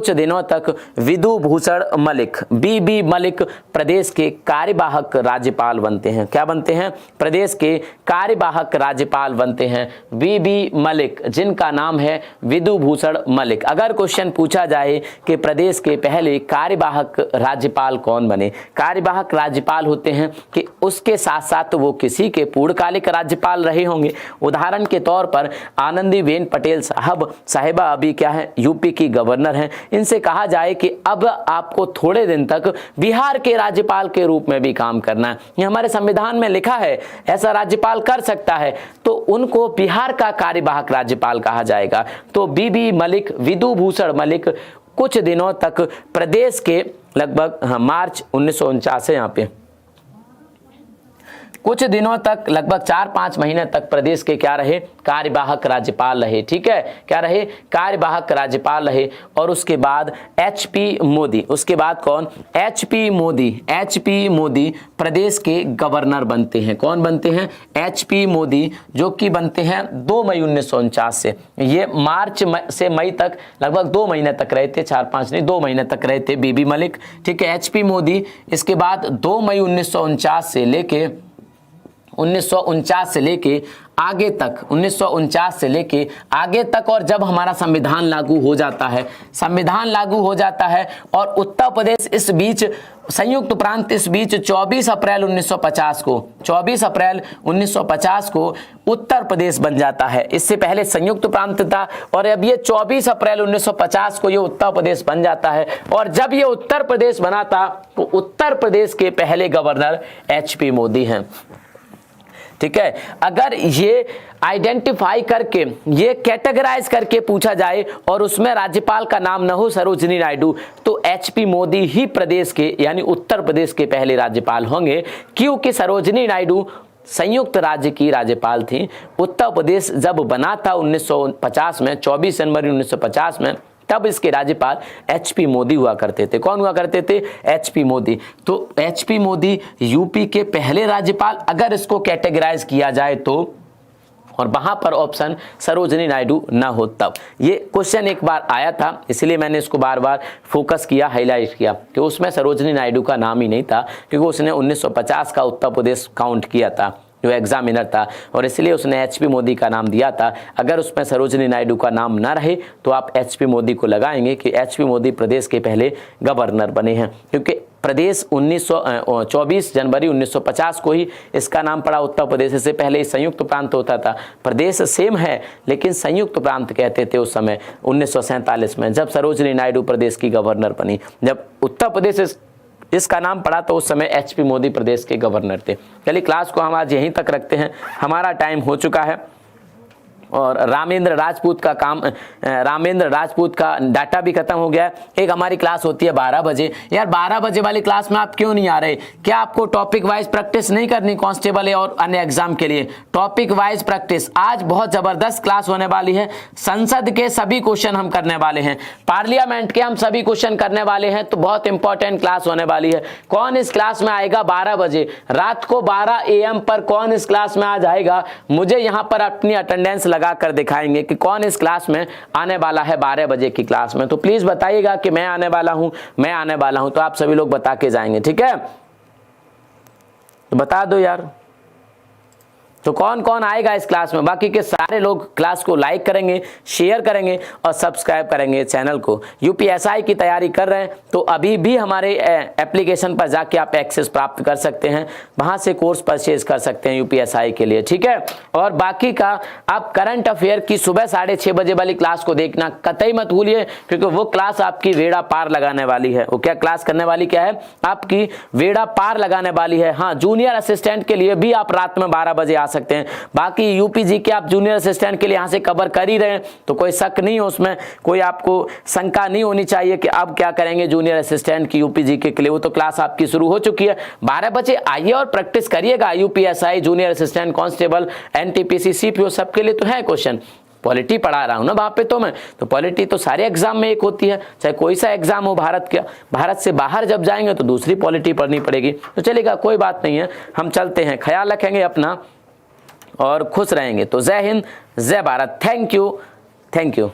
दिनों तक विधु भूषण मलिक, बीबी मलिक प्रदेश के कार्यवाहक राज्यपाल बनते हैं। क्या बनते हैं, प्रदेश के कार्यवाहक राज्यपाल बनते हैं बीबी मलिक, जिनका नाम है विधु भूषण मलिक। अगर क्वेश्चन पूछा जाए कि प्रदेश के पहले कार्यवाहक राज्यपाल कौन बने, कार्यवाहक राज्यपाल होते हैं कि उसके साथ साथ वो किसी के पूर्णकालिक राज्यपाल रहे होंगे। उदाहरण के तौर पर आनंदीबेन पटेल साहिबा अभी क्या है, यूपी की गवर्नर हैं। इनसे कहा जाए कि अब आपको थोड़े दिन तक बिहार के राज्यपाल के रूप में भी काम करना है, ये हमारे संविधान में लिखा है, ऐसा राज्यपाल कर सकता है, तो उनको बिहार का कार्यवाहक राज्यपाल कहा जाएगा। तो बीबी मलिक, विधु भूषण मलिक कुछ दिनों तक प्रदेश के लगभग मार्च 1949 है, यहाँ पे कुछ दिनों तक लगभग 4-5 महीने तक प्रदेश के क्या रहे, कार्यवाहक राज्यपाल रहे। ठीक है, क्या रहे, कार्यवाहक राज्यपाल रहे। और उसके बाद HP मोदी, उसके बाद कौन, HP मोदी प्रदेश के गवर्नर बनते हैं। कौन बनते हैं, HP मोदी, जो कि बनते हैं 2 मई 1949 से। ये मार्च से मई तक लगभग 2 महीने तक रहे थे, 4-5 नहीं 2 महीने तक रहे थे बीबी मलिक। ठीक है, HP मोदी इसके बाद 2 मई 1949 से लेके 1949 से लेके आगे तक, 1949 से लेके आगे तक। और जब हमारा संविधान लागू हो जाता है और उत्तर प्रदेश इस बीच, संयुक्त प्रांत इस बीच 24 अप्रैल 1950 को उत्तर प्रदेश बन जाता है। इससे पहले संयुक्त प्रांत था और अब ये 24 अप्रैल 1950 को ये उत्तर प्रदेश बन जाता है। और जब ये उत्तर प्रदेश बना था तो उत्तर प्रदेश के पहले गवर्नर HP मोदी हैं। ठीक है, अगर ये आइडेंटिफाई करके, ये कैटेगराइज करके पूछा जाए और उसमें राज्यपाल का नाम न हो सरोजनी नायडू, तो HP मोदी ही प्रदेश के यानी उत्तर प्रदेश के पहले राज्यपाल होंगे, क्योंकि सरोजनी नायडू संयुक्त राज्य की राज्यपाल थी। उत्तर प्रदेश जब बना था 1950 में, 24 जनवरी 1950 में, तब इसके राज्यपाल HP मोदी हुआ करते थे। कौन हुआ करते थे, HP मोदी। तो HP मोदी यूपी के पहले राज्यपाल अगर इसको कैटेगराइज किया जाए तो, और वहां पर ऑप्शन सरोजनी नायडू ना हो तब। ये क्वेश्चन एक बार आया था, इसलिए मैंने इसको बार बार फोकस किया, हाईलाइट किया कि उसमें सरोजनी नायडू का नाम ही नहीं था, क्योंकि उसने 1950 का उत्तर प्रदेश काउंट किया था जो एग्जामिनर था, और इसलिए उसने HP मोदी का नाम दिया था। अगर उसमें सरोजनी नायडू का नाम ना रहे तो आप HP मोदी को लगाएंगे कि HP मोदी प्रदेश के पहले गवर्नर बने हैं, क्योंकि प्रदेश 24 जनवरी 1950 को ही इसका नाम पड़ा उत्तर प्रदेश। इससे पहले संयुक्त प्रांत होता था, प्रदेश सेम है लेकिन संयुक्त प्रांत कहते थे उस समय 1947 में, जब सरोजनी नायडू प्रदेश की गवर्नर बनी। जब उत्तर प्रदेश इसका नाम पड़ा तो उस समय HP मोदी प्रदेश के गवर्नर थे। चलिए क्लास को हम आज यहीं तक रखते हैं, हमारा टाइम हो चुका है। और रामेंद्र राजपूत का डाटा भी खत्म हो गया। एक हमारी क्लास होती है 12 बजे। यार 12 बजे वाली क्लास में आप क्यों नहीं आ रहे? क्या आपको टॉपिक वाइज प्रैक्टिस नहीं करनी कांस्टेबल और अन्य एग्जाम के लिए? टॉपिक वाइज प्रैक्टिस आज बहुत जबरदस्त क्लास होने वाली है। संसद के सभी क्वेश्चन हम करने वाले हैं, पार्लियामेंट के हम सभी क्वेश्चन करने वाले हैं, तो बहुत इंपॉर्टेंट क्लास होने वाली है। कौन इस क्लास में आएगा 12 बजे रात को 12 AM पर? कौन इस क्लास में आ जाएगा? मुझे यहाँ पर अपनी अटेंडेंस लगा कर दिखाएंगे कि कौन इस क्लास में आने वाला है 12 बजे की क्लास में। तो प्लीज बताइएगा कि मैं आने वाला हूं, तो आप सभी लोग बता के जाएंगे, ठीक है? तो बता दो यार, तो कौन कौन आएगा इस क्लास में? बाकी के सारे लोग क्लास को लाइक करेंगे, शेयर करेंगे और सब्सक्राइब करेंगे चैनल को। यूपीएसआई की तैयारी कर रहे हैं तो अभी भी हमारे एप्लीकेशन पर जाके आप एक्सेस प्राप्त कर सकते हैं, वहां से कोर्स परचेज कर सकते हैं यूपीएसआई के लिए, ठीक है। और बाकी का आप करंट अफेयर की सुबह 6:30 बजे वाली क्लास को देखना कतई मत भूलिए, क्योंकि वो क्लास आपकी वेड़ा पार लगाने वाली है। वो क्या क्लास करने वाली क्या है? आपकी वेड़ा पार लगाने वाली है। हाँ, जूनियर असिस्टेंट के लिए भी आप रात में 12 बजे आ सकते हैं। बाकी यूपीजी के आप जूनियर असिस्टेंट के लिए यहाँ से कवर कर ही रहे हैं, तो कोई शक नहीं हो उसमें, कोई आपको शंका नहीं होनी चाहिए कि अब क्या करेंगे जूनियर असिस्टेंट की यूपीजी के लिए। वो तो क्लास आपकी शुरू हो चुकी है। 12 बजे आइए और प्रैक्टिस करिएगा। UPSI, junior assistant, constable, NTPC, CPO सबके लिए तो है क्वेश्चन। पॉलिटी पढ़ा रहा हूं ना वहां पे तो मैं, तो पॉलिटी तो सारे एग्जाम में एक होती है, चाहे कोई सा एग्जाम हो भारत का। भारत से बाहर जब जाएंगे तो दूसरी पॉलिटी पढ़नी पड़ेगी। तो चलेगा, कोई बात नहीं है, हम चलते हैं। ख्याल रखेंगे अपना और खुश रहेंगे। तो जय हिंद, जय भारत। Thank you.